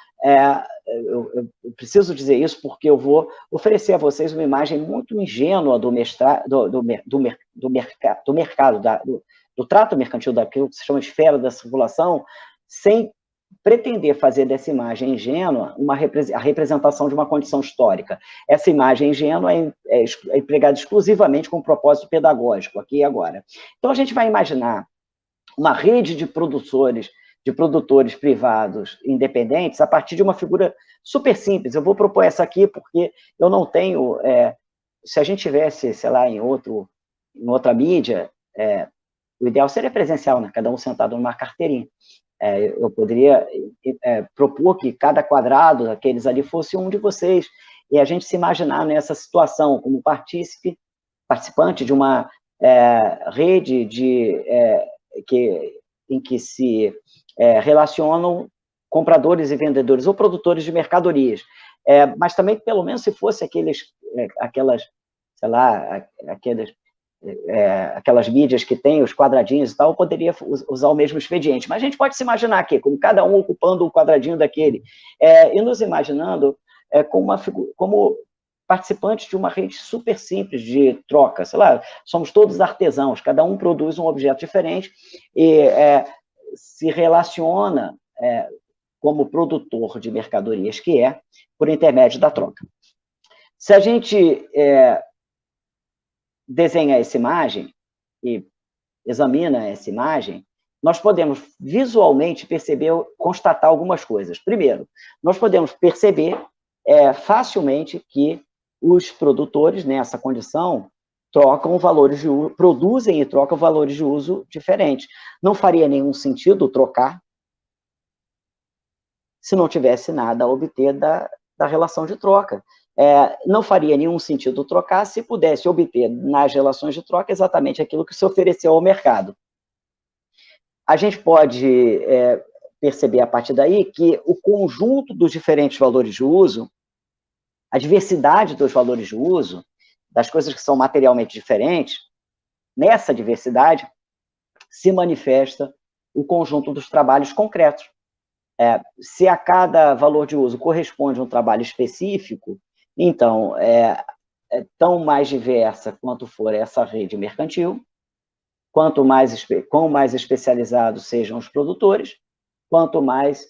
Eu preciso dizer isso porque eu vou oferecer a vocês uma imagem muito ingênua do mercado, do trato mercantil, daquilo que se chama esfera da circulação, sem pretender fazer dessa imagem ingênua a representação de uma condição histórica. Essa imagem ingênua é empregada exclusivamente com propósito pedagógico, aqui e agora. Então, a gente vai imaginar uma rede de produtores privados independentes a partir de uma figura super simples. Eu vou propor essa aqui porque eu não tenho... se a gente tivesse, sei lá, em outra mídia, o ideal seria presencial, né? Cada um sentado numa carteirinha. Eu poderia propor que cada quadrado daqueles ali fosse um de vocês, e a gente se imaginar nessa situação como participante de uma rede em que se relacionam compradores e vendedores, ou produtores de mercadorias, mas também, pelo menos, se fosse aquelas, sei lá, aquelas aquelas mídias que tem os quadradinhos e tal, eu poderia usar o mesmo expediente. Mas a gente pode se imaginar aqui, como cada um ocupando o quadradinho daquele, e nos imaginando como participantes de uma rede super simples de troca. Sei lá, somos todos artesãos, cada um produz um objeto diferente e se relaciona como produtor de mercadorias que por intermédio da troca. Se a gente desenha essa imagem e examina essa imagem, nós podemos visualmente perceber, constatar algumas coisas. Primeiro, nós podemos perceber facilmente que os produtores, nessa condição, trocam valores de uso, produzem e trocam valores de uso diferentes. Não faria nenhum sentido trocar se não tivesse nada a obter da relação de troca. Não faria nenhum sentido trocar se pudesse obter nas relações de troca exatamente aquilo que se ofereceu ao mercado. A gente pode perceber a partir daí que o conjunto dos diferentes valores de uso, a diversidade dos valores de uso, das coisas que são materialmente diferentes, nessa diversidade se manifesta o conjunto dos trabalhos concretos. Se a cada valor de uso corresponde a um trabalho específico, então, tão mais diversa quanto for essa rede mercantil, quanto mais especializados sejam os produtores, quanto mais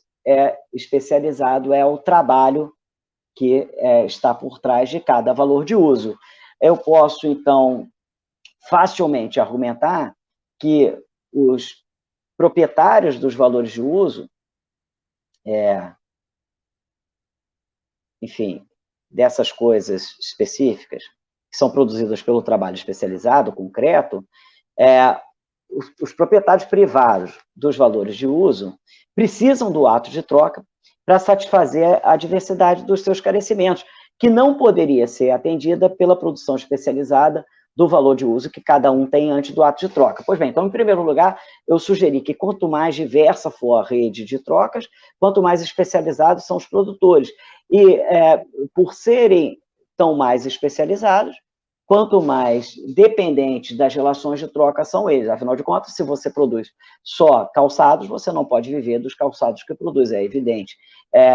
especializado é o trabalho que está por trás de cada valor de uso. Eu posso, então, facilmente argumentar que os proprietários dos valores de uso, enfim, dessas coisas específicas, que são produzidas pelo trabalho especializado, concreto, os proprietários privados dos valores de uso precisam do ato de troca para satisfazer a diversidade dos seus carecimentos, que não poderia ser atendida pela produção especializada do valor de uso que cada um tem antes do ato de troca. Pois bem, então, em primeiro lugar, eu sugeri que quanto mais diversa for a rede de trocas, quanto mais especializados são os produtores. E, por serem tão mais especializados, quanto mais dependentes das relações de troca são eles. Afinal de contas, se você produz só calçados, você não pode viver dos calçados que produz, é evidente.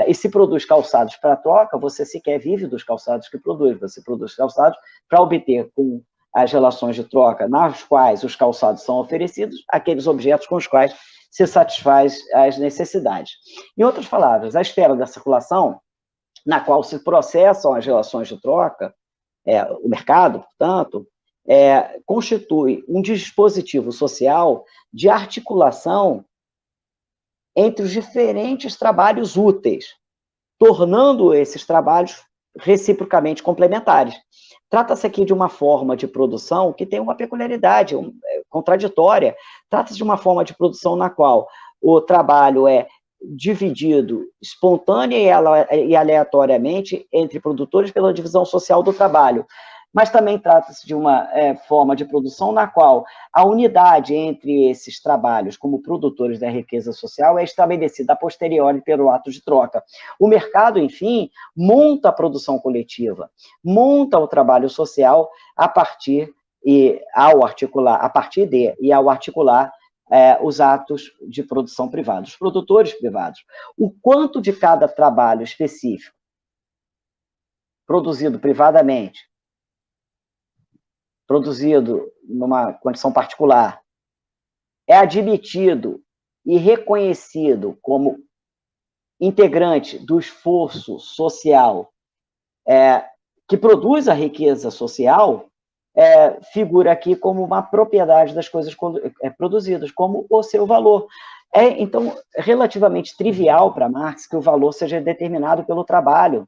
E se produz calçados para troca, você sequer vive dos calçados que produz. Você produz calçados para obter com as relações de troca nas quais os calçados são oferecidos, aqueles objetos com os quais se satisfaz as necessidades. Em outras palavras, a esfera da circulação, na qual se processam as relações de troca, o mercado, portanto, constitui um dispositivo social de articulação entre os diferentes trabalhos úteis, tornando esses trabalhos reciprocamente complementares. Trata-se aqui de uma forma de produção que tem uma peculiaridade contraditória. Trata-se de uma forma de produção na qual o trabalho é dividido espontânea e aleatoriamente entre produtores pela divisão social do trabalho. Mas também trata-se de uma forma de produção na qual a unidade entre esses trabalhos como produtores da riqueza social é estabelecida a posteriori pelo ato de troca. O mercado, enfim, monta a produção coletiva, monta o trabalho social a partir ao articular os atos de produção privados, os produtores privados. O quanto de cada trabalho específico produzido privadamente, produzido numa condição particular, é admitido e reconhecido como integrante do esforço social que produz a riqueza social, figura aqui como uma propriedade das coisas produzidas, como o seu valor. Então, relativamente trivial para Marx que o valor seja determinado pelo trabalho.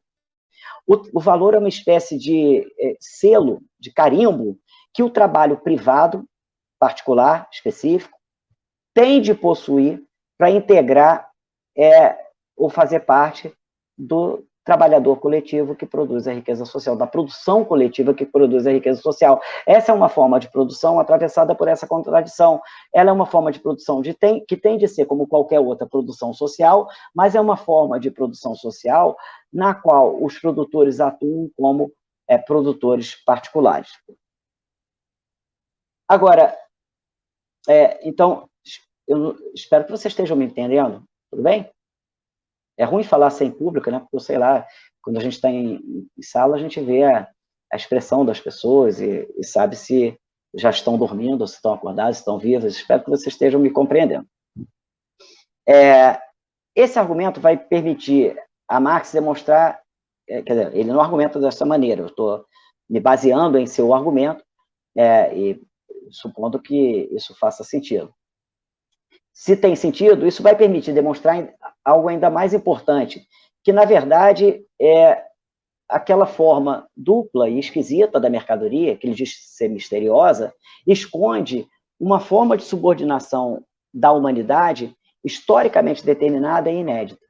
O valor é uma espécie de selo, de carimbo, que o trabalho privado, particular, específico, tem de possuir para integrar ou fazer parte do trabalhador coletivo que produz a riqueza social, da produção coletiva que produz a riqueza social. Essa é uma forma de produção atravessada por essa contradição. Ela é uma forma de produção que tem de ser como qualquer outra produção social, mas é uma forma de produção social na qual os produtores atuam como produtores particulares. Agora, então, eu espero que vocês estejam me entendendo, tudo bem? É ruim falar sem público, né? Porque, sei lá, quando a gente está em sala, a gente vê a expressão das pessoas e sabe se já estão dormindo, se estão acordados, se estão vivos. Espero que vocês estejam me compreendendo. Esse argumento vai permitir a Marx demonstrar, quer dizer, ele não argumenta dessa maneira, eu estou me baseando em seu argumento e supondo que isso faça sentido. Se tem sentido, isso vai permitir demonstrar algo ainda mais importante, que, na verdade, aquela forma dupla e esquisita da mercadoria, que ele diz ser misteriosa, esconde uma forma de subordinação da humanidade historicamente determinada e inédita.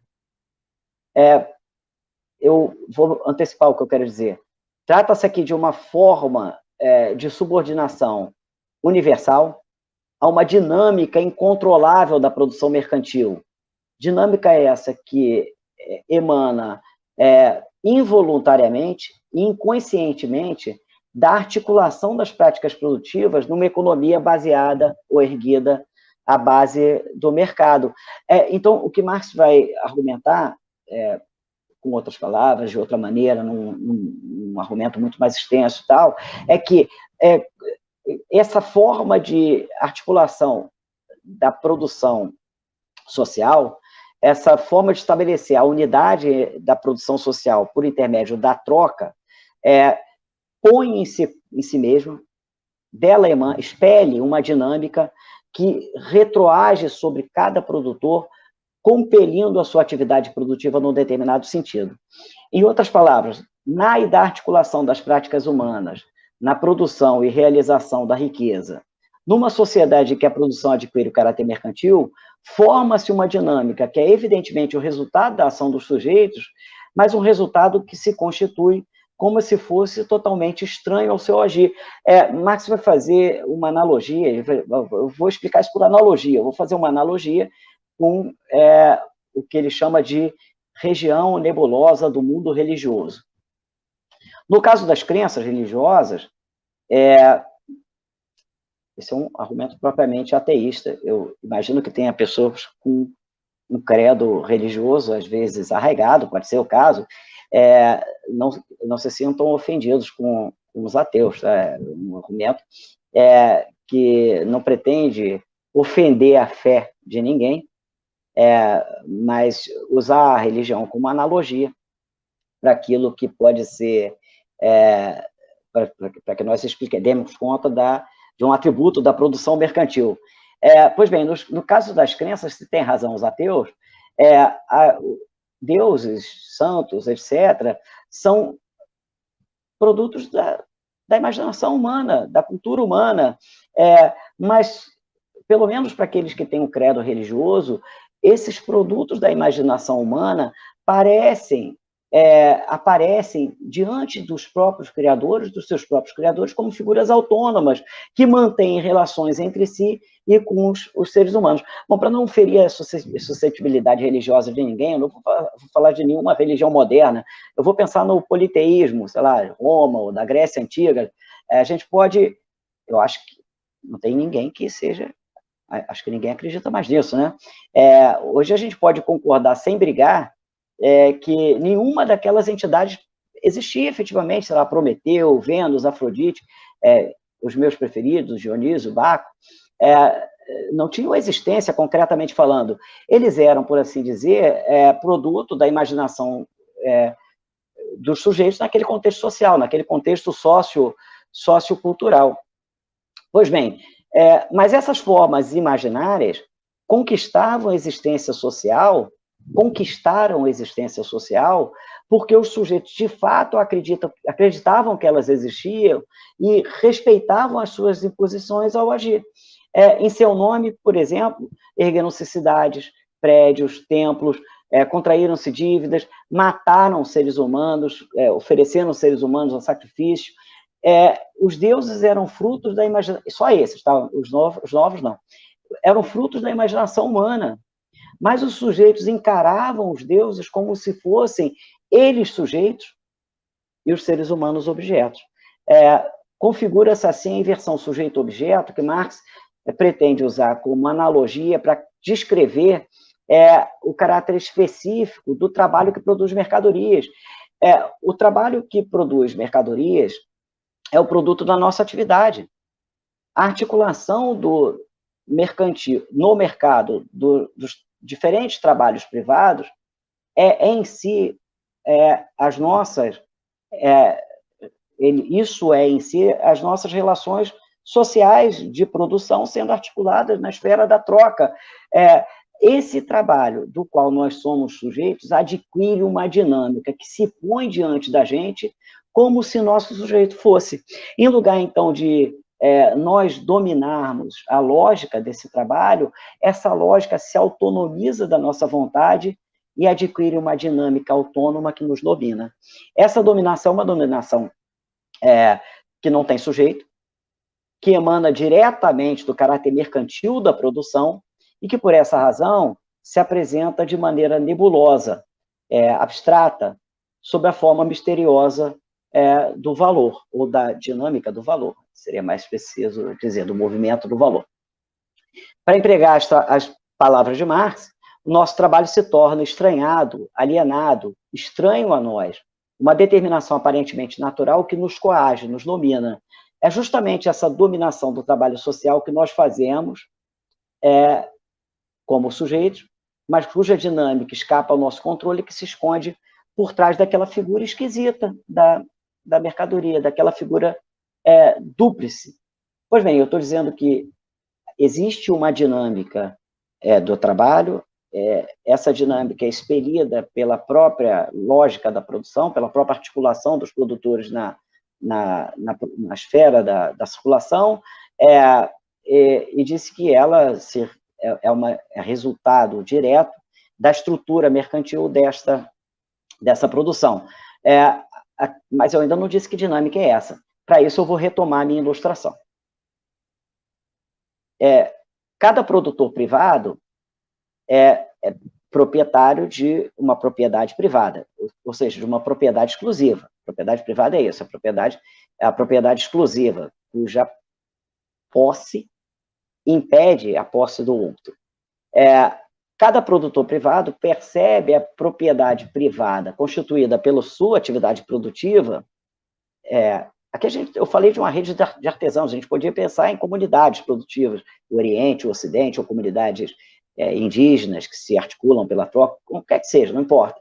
Eu vou antecipar o que eu quero dizer. Trata-se aqui de uma forma de subordinação universal a uma dinâmica incontrolável da produção mercantil. Dinâmica essa que emana involuntariamente e inconscientemente da articulação das práticas produtivas numa economia baseada ou erguida à base do mercado. Então, o que Marx vai argumentar, com outras palavras, de outra maneira, num argumento muito mais extenso e tal, é que essa forma de articulação da produção social, essa forma de estabelecer a unidade da produção social por intermédio da troca, põe em si mesmo, dela espelhe uma dinâmica que retroage sobre cada produtor, compelindo a sua atividade produtiva num determinado sentido. Em outras palavras, na e da articulação das práticas humanas, na produção e realização da riqueza, numa sociedade em que a produção adquire o caráter mercantil, forma-se uma dinâmica que é evidentemente o resultado da ação dos sujeitos, mas um resultado que se constitui como se fosse totalmente estranho ao seu agir. Marx vai fazer uma analogia, eu vou explicar isso por analogia, eu vou fazer uma analogia com o que ele chama de região nebulosa do mundo religioso. No caso das crenças religiosas, esse é um argumento propriamente ateísta. Eu imagino que tenha pessoas com um credo religioso, às vezes arraigado, pode ser o caso, não se sintam ofendidos com os ateus. Tá? Um argumento que não pretende ofender a fé de ninguém, mas usar a religião como analogia para aquilo que pode ser, para que nós demos conta de um atributo da produção mercantil. Pois bem, no caso das crenças, se tem razão os ateus, deuses, santos, etc., são produtos da imaginação humana, da cultura humana, mas, pelo menos para aqueles que têm um credo religioso, esses produtos da imaginação humana aparecem diante dos próprios criadores, dos seus próprios criadores, como figuras autônomas, que mantêm relações entre si e com os seres humanos. Bom, para não ferir a suscetibilidade religiosa de ninguém, eu não vou falar de nenhuma religião moderna, eu vou pensar no politeísmo, sei lá, Roma ou da Grécia Antiga. A gente pode, eu acho que não tem ninguém que seja, acho que ninguém acredita mais nisso, né? Hoje a gente pode concordar sem brigar que nenhuma daquelas entidades existia efetivamente, sei lá, Prometeu, Vênus, Afrodite, os meus preferidos, Dionísio, Baco, não tinham existência concretamente falando. Eles eram, por assim dizer, produto da imaginação dos sujeitos naquele contexto social, naquele contexto sociocultural. Pois bem, mas essas formas imaginárias conquistaram a existência social porque os sujeitos, de fato, acreditavam que elas existiam e respeitavam as suas imposições ao agir. Em seu nome, por exemplo, ergueram-se cidades, prédios, templos, contraíram-se dívidas, mataram seres humanos, ofereceram seres humanos ao sacrifício. Os deuses eram frutos da imaginação, só esses, tá? Os novos não, eram frutos da imaginação humana, mas os sujeitos encaravam os deuses como se fossem eles sujeitos e os seres humanos objetos. configura-se assim a inversão sujeito-objeto, que Marx pretende usar como analogia para descrever o caráter específico do trabalho que produz mercadorias. O trabalho que produz mercadorias é o produto da nossa atividade. A articulação do mercantil no mercado dos diferentes trabalhos privados em si as nossas isso em si as nossas relações sociais de produção sendo articuladas na esfera da troca. Esse trabalho do qual nós somos sujeitos adquire uma dinâmica que se põe diante da gente como se nosso sujeito fosse. Em lugar, então, de nós dominarmos a lógica desse trabalho, essa lógica se autonomiza da nossa vontade e adquire uma dinâmica autônoma que nos domina. Essa dominação é uma dominação que não tem sujeito, que emana diretamente do caráter mercantil da produção e que, por essa razão, se apresenta de maneira nebulosa, abstrata, sob a forma misteriosa do valor, ou da dinâmica do valor, seria mais preciso dizer, do movimento do valor. Para empregar as palavras de Marx, o nosso trabalho se torna estranhado, alienado, estranho a nós, uma determinação aparentemente natural que nos coage, nos domina. É justamente essa dominação do trabalho social que nós fazemos como sujeitos, mas cuja dinâmica escapa ao nosso controle, que se esconde por trás daquela figura esquisita da mercadoria, daquela figura dúplice. Pois bem, eu estou dizendo que existe uma dinâmica do trabalho, essa dinâmica é expelida pela própria lógica da produção, pela própria articulação dos produtores na esfera da circulação, e disse que ela é resultado direto da estrutura mercantil dessa produção. Mas eu ainda não disse que dinâmica é essa. Para isso, eu vou retomar a minha ilustração. Cada produtor privado é proprietário de uma propriedade privada, ou seja, de uma propriedade exclusiva. Propriedade privada é isso, a propriedade exclusiva, cuja posse impede a posse do outro. Cada produtor privado percebe a propriedade privada constituída pela sua atividade produtiva. Aqui eu falei de uma rede de artesãos, a gente podia pensar em comunidades produtivas, o Oriente, o Ocidente, ou comunidades indígenas que se articulam pela troca, como quer que seja, não importa.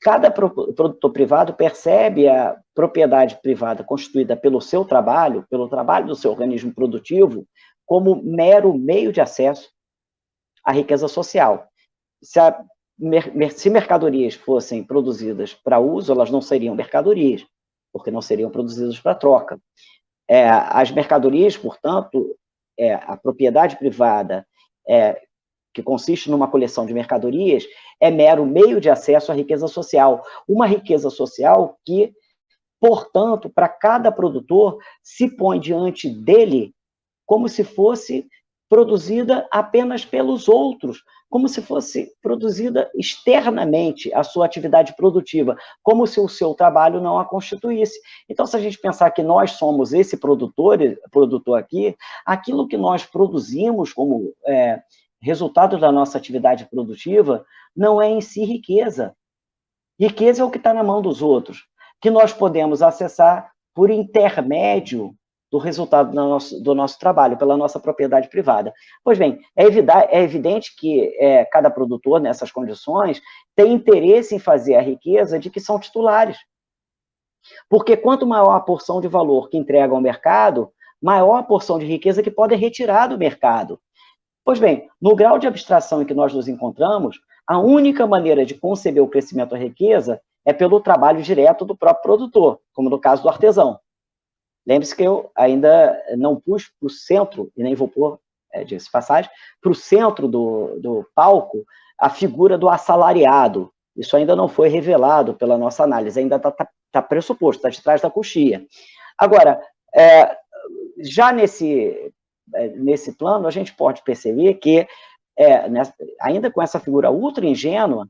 Cada produtor privado percebe a propriedade privada constituída pelo seu trabalho, pelo trabalho do seu organismo produtivo, como mero meio de acesso à riqueza social. Se mercadorias fossem produzidas para uso, elas não seriam mercadorias, porque não seriam produzidas para troca. As mercadorias, portanto, a propriedade privada, que consiste numa coleção de mercadorias, é mero meio de acesso à riqueza social. Uma riqueza social que, portanto, para cada produtor, se põe diante dele como se fosse produzida apenas pelos outros, como se fosse produzida externamente a sua atividade produtiva, como se o seu trabalho não a constituísse. Então, se a gente pensar que nós somos esse produtor aqui, aquilo que nós produzimos como resultado da nossa atividade produtiva não é em si riqueza. Riqueza é o que está na mão dos outros, que nós podemos acessar por intermédio do resultado do nosso trabalho, pela nossa propriedade privada. Pois bem, é evidente que cada produtor, nessas condições, tem interesse em fazer a riqueza de que são titulares. Porque quanto maior a porção de valor que entrega ao mercado, maior a porção de riqueza que pode retirar do mercado. Pois bem, no grau de abstração em que nós nos encontramos, a única maneira de conceber o crescimento da riqueza é pelo trabalho direto do próprio produtor, como no caso do artesão. Lembre-se que eu ainda não pus para o centro, e nem vou pôr, diga-se de passagem, para o centro do palco a figura do assalariado. Isso ainda não foi revelado pela nossa análise, ainda está pressuposto, está de trás da coxia. Agora, já nesse plano, a gente pode perceber que, ainda com essa figura ultra ingênua,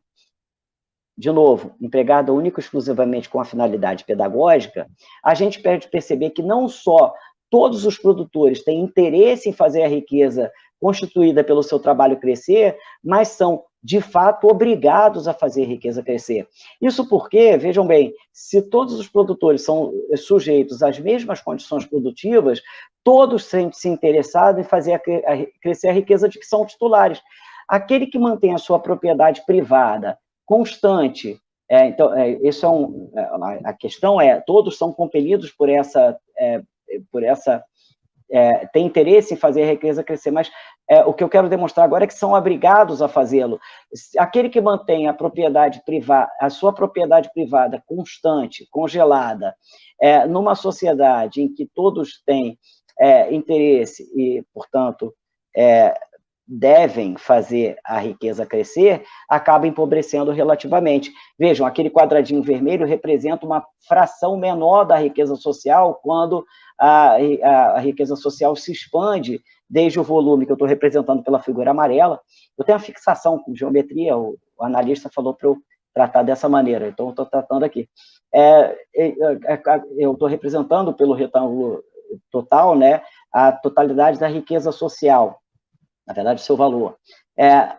de novo, empregada única e exclusivamente com a finalidade pedagógica, a gente pode perceber que não só todos os produtores têm interesse em fazer a riqueza constituída pelo seu trabalho crescer, mas são, de fato, obrigados a fazer a riqueza crescer. Isso porque, vejam bem, se todos os produtores são sujeitos às mesmas condições produtivas, todos sentem-se interessados em fazer crescer a riqueza de que são titulares. Aquele que mantém a sua propriedade privada constante, isso a questão é, todos são compelidos por essa tem interesse em fazer a riqueza crescer, mas o que eu quero demonstrar agora é que são obrigados a fazê-lo. Aquele que mantém a propriedade privada, a sua propriedade privada constante, congelada, numa sociedade em que todos têm interesse e, portanto, devem fazer a riqueza crescer, acaba empobrecendo relativamente. Vejam, aquele quadradinho vermelho representa uma fração menor da riqueza social quando a riqueza social se expande desde o volume que eu estou representando pela figura amarela. Eu tenho a fixação com geometria, o analista falou para eu tratar dessa maneira, então eu estou tratando aqui. Eu estou representando pelo retângulo total, né, a totalidade da riqueza social, na verdade, o seu valor.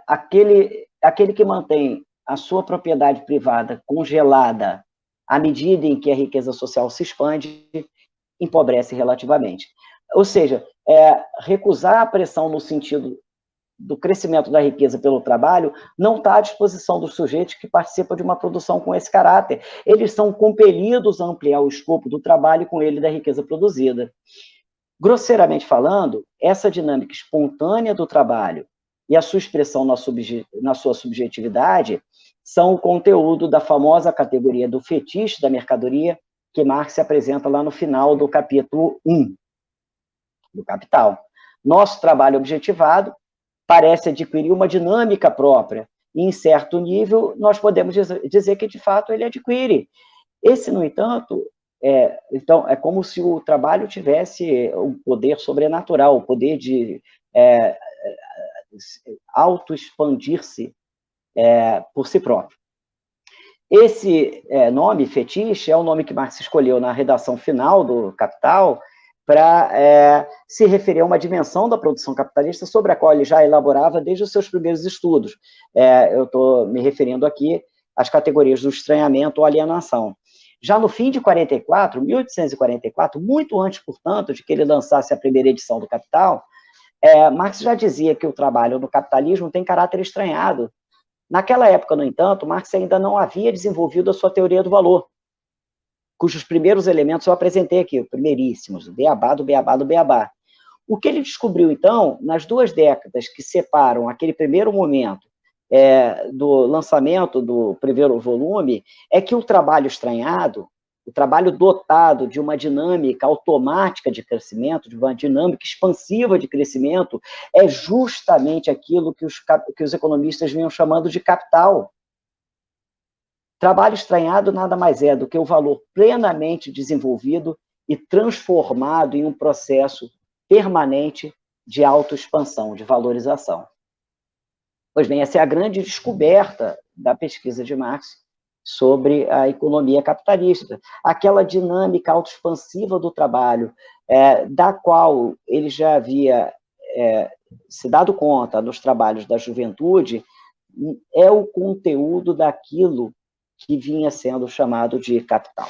Aquele que mantém a sua propriedade privada congelada à medida em que a riqueza social se expande, empobrece relativamente. Ou seja, recusar a pressão no sentido do crescimento da riqueza pelo trabalho não está à disposição dos sujeitos que participam de uma produção com esse caráter. Eles são compelidos a ampliar o escopo do trabalho e com ele da riqueza produzida. Grosseiramente falando, essa dinâmica espontânea do trabalho e a sua expressão na sua subjetividade são o conteúdo da famosa categoria do fetiche da mercadoria que Marx se apresenta lá no final do capítulo 1 do Capital. Nosso trabalho objetivado parece adquirir uma dinâmica própria e, em certo nível, nós podemos dizer que, de fato, ele adquire. Esse, no entanto, então, é como se o trabalho tivesse um poder sobrenatural, o poder de auto-expandir-se por si próprio. Esse nome, fetiche, é o nome que Marx escolheu na redação final do Capital para se referir a uma dimensão da produção capitalista sobre a qual ele já elaborava desde os seus primeiros estudos. Eu estou me referindo aqui às categorias do estranhamento ou alienação. Já no fim de 1844, muito antes, portanto, de que ele lançasse a primeira edição do Capital, Marx já dizia que o trabalho no capitalismo tem caráter estranhado. Naquela época, no entanto, Marx ainda não havia desenvolvido a sua teoria do valor, cujos primeiros elementos eu apresentei aqui, os primeiríssimos, o beabá do beabá do beabá. O que ele descobriu, então, nas 2 décadas que separam aquele primeiro momento do lançamento do primeiro volume, é que o trabalho estranhado, o trabalho dotado de uma dinâmica automática de crescimento, de uma dinâmica expansiva de crescimento, é justamente aquilo que os economistas vinham chamando de capital. Trabalho estranhado nada mais é do que o valor plenamente desenvolvido e transformado em um processo permanente de autoexpansão, de valorização. Pois bem, essa é a grande descoberta da pesquisa de Marx sobre a economia capitalista. Aquela dinâmica autoexpansiva do trabalho, da qual ele já havia se dado conta nos trabalhos da juventude, é o conteúdo daquilo que vinha sendo chamado de capital.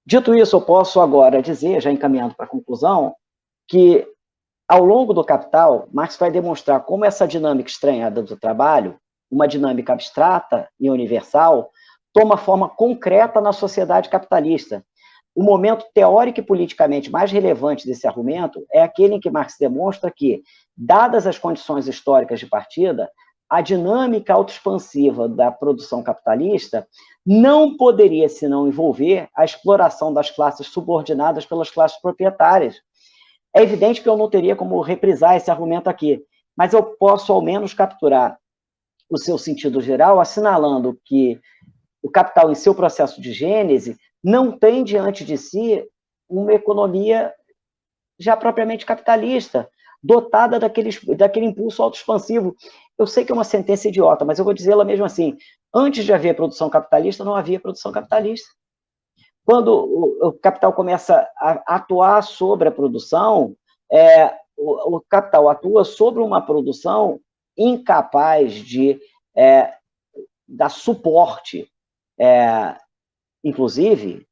Dito isso, eu posso agora dizer, já encaminhando para a conclusão, que ao longo do Capital, Marx vai demonstrar como essa dinâmica estranhada do trabalho, uma dinâmica abstrata e universal, toma forma concreta na sociedade capitalista. O momento teórico e politicamente mais relevante desse argumento é aquele em que Marx demonstra que, dadas as condições históricas de partida, a dinâmica autoexpansiva da produção capitalista não poderia senão envolver a exploração das classes subordinadas pelas classes proprietárias. É evidente que eu não teria como reprisar esse argumento aqui, mas eu posso ao menos capturar o seu sentido geral, assinalando que o capital, em seu processo de gênese, não tem diante de si uma economia já propriamente capitalista, dotada daquele impulso autoexpansivo. Eu sei que é uma sentença idiota, mas eu vou dizê-la mesmo assim. Antes de haver produção capitalista, não havia produção capitalista. Quando o capital começa a atuar sobre a produção, o capital atua sobre uma produção incapaz de dar suporte, inclusive,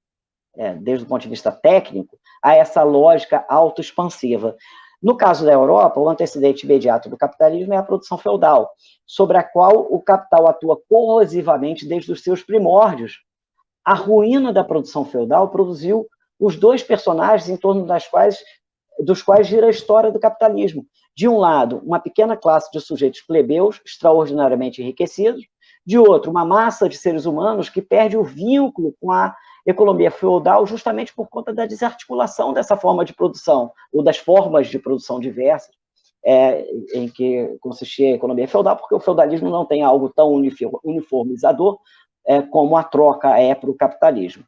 desde o ponto de vista técnico, a essa lógica autoexpansiva. No caso da Europa, o antecedente imediato do capitalismo é a produção feudal, sobre a qual o capital atua corrosivamente desde os seus primórdios. A ruína da produção feudal produziu os dois personagens em torno dos quais gira a história do capitalismo. De um lado, uma pequena classe de sujeitos plebeus, extraordinariamente enriquecidos, de outro, uma massa de seres humanos que perde o vínculo com a economia feudal justamente por conta da desarticulação dessa forma de produção, ou das formas de produção diversas, em que consistia a economia feudal, porque o feudalismo não tem algo tão uniformizador como a troca é para o capitalismo.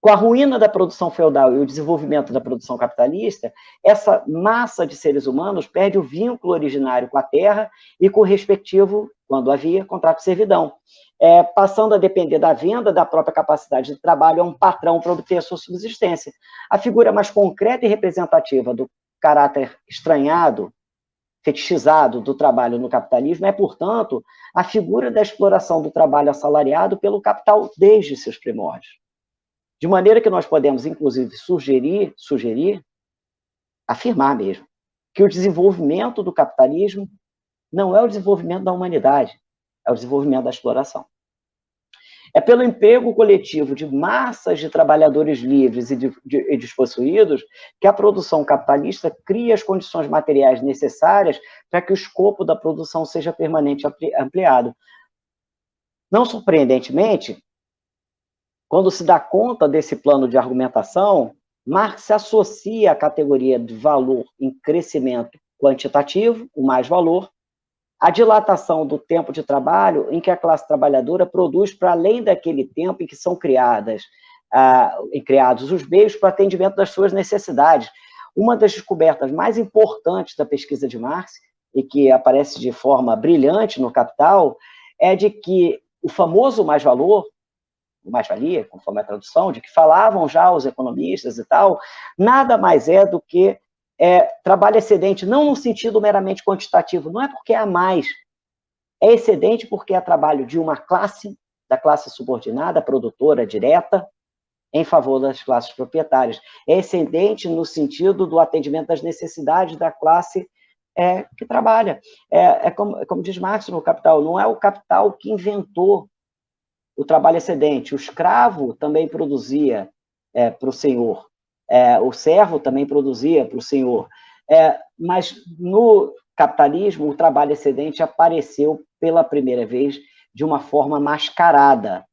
Com a ruína da produção feudal e o desenvolvimento da produção capitalista, essa massa de seres humanos perde o vínculo originário com a terra e com o respectivo, quando havia, contrato de servidão, passando a depender da venda da própria capacidade de trabalho a um patrão para obter a sua subsistência. A figura mais concreta e representativa do caráter estranhado, fetichizado do trabalho no capitalismo é, portanto, a figura da exploração do trabalho assalariado pelo capital desde seus primórdios. De maneira que nós podemos, inclusive, sugerir, afirmar mesmo, que o desenvolvimento do capitalismo não é o desenvolvimento da humanidade, é o desenvolvimento da exploração. É pelo emprego coletivo de massas de trabalhadores livres e despossuídos que a produção capitalista cria as condições materiais necessárias para que o escopo da produção seja permanente ampliado. Não surpreendentemente, quando se dá conta desse plano de argumentação, Marx se associa à categoria de valor em crescimento quantitativo, o mais-valor, a dilatação do tempo de trabalho em que a classe trabalhadora produz para além daquele tempo em que são criados os meios para atendimento das suas necessidades. Uma das descobertas mais importantes da pesquisa de Marx, e que aparece de forma brilhante no Capital, é de que o famoso mais-valor, mais-valia, conforme a tradução, de que falavam já os economistas e tal, nada mais é do que trabalho excedente, não no sentido meramente quantitativo, não é porque há mais, é excedente porque é trabalho de uma classe, da classe subordinada, produtora direta, em favor das classes proprietárias. É excedente no sentido do atendimento das necessidades da classe que trabalha. Como diz Marx no Capital, não é o capital que inventou o trabalho excedente. O escravo também produzia para o senhor. O servo também produzia para o senhor. Mas no capitalismo, o trabalho excedente apareceu pela primeira vez de uma forma mascarada,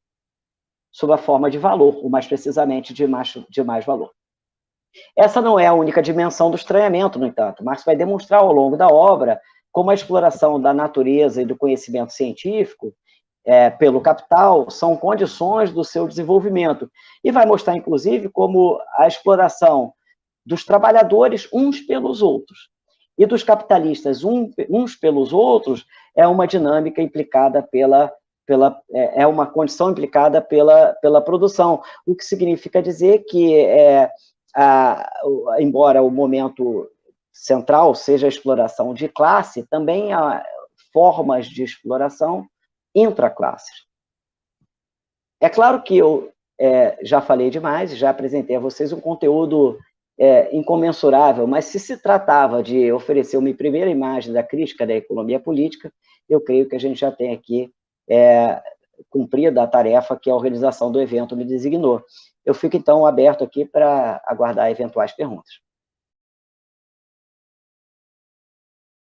sob a forma de valor, ou mais precisamente de mais valor. Essa não é a única dimensão do estranhamento, no entanto. Marx vai demonstrar ao longo da obra como a exploração da natureza e do conhecimento científico pelo capital são condições do seu desenvolvimento. E vai mostrar, inclusive, como a exploração dos trabalhadores uns pelos outros e dos capitalistas uns pelos outros é uma dinâmica implicada é uma condição implicada pela produção, o que significa dizer que, embora o momento central seja a exploração de classe, também há formas de exploração intraclasses. É claro que eu já falei demais, já apresentei a vocês um conteúdo incomensurável, mas se tratava de oferecer uma primeira imagem da crítica da economia política, eu creio que a gente já tem aqui cumprida a tarefa que a organização do evento me designou. Eu fico, então, aberto aqui para aguardar eventuais perguntas.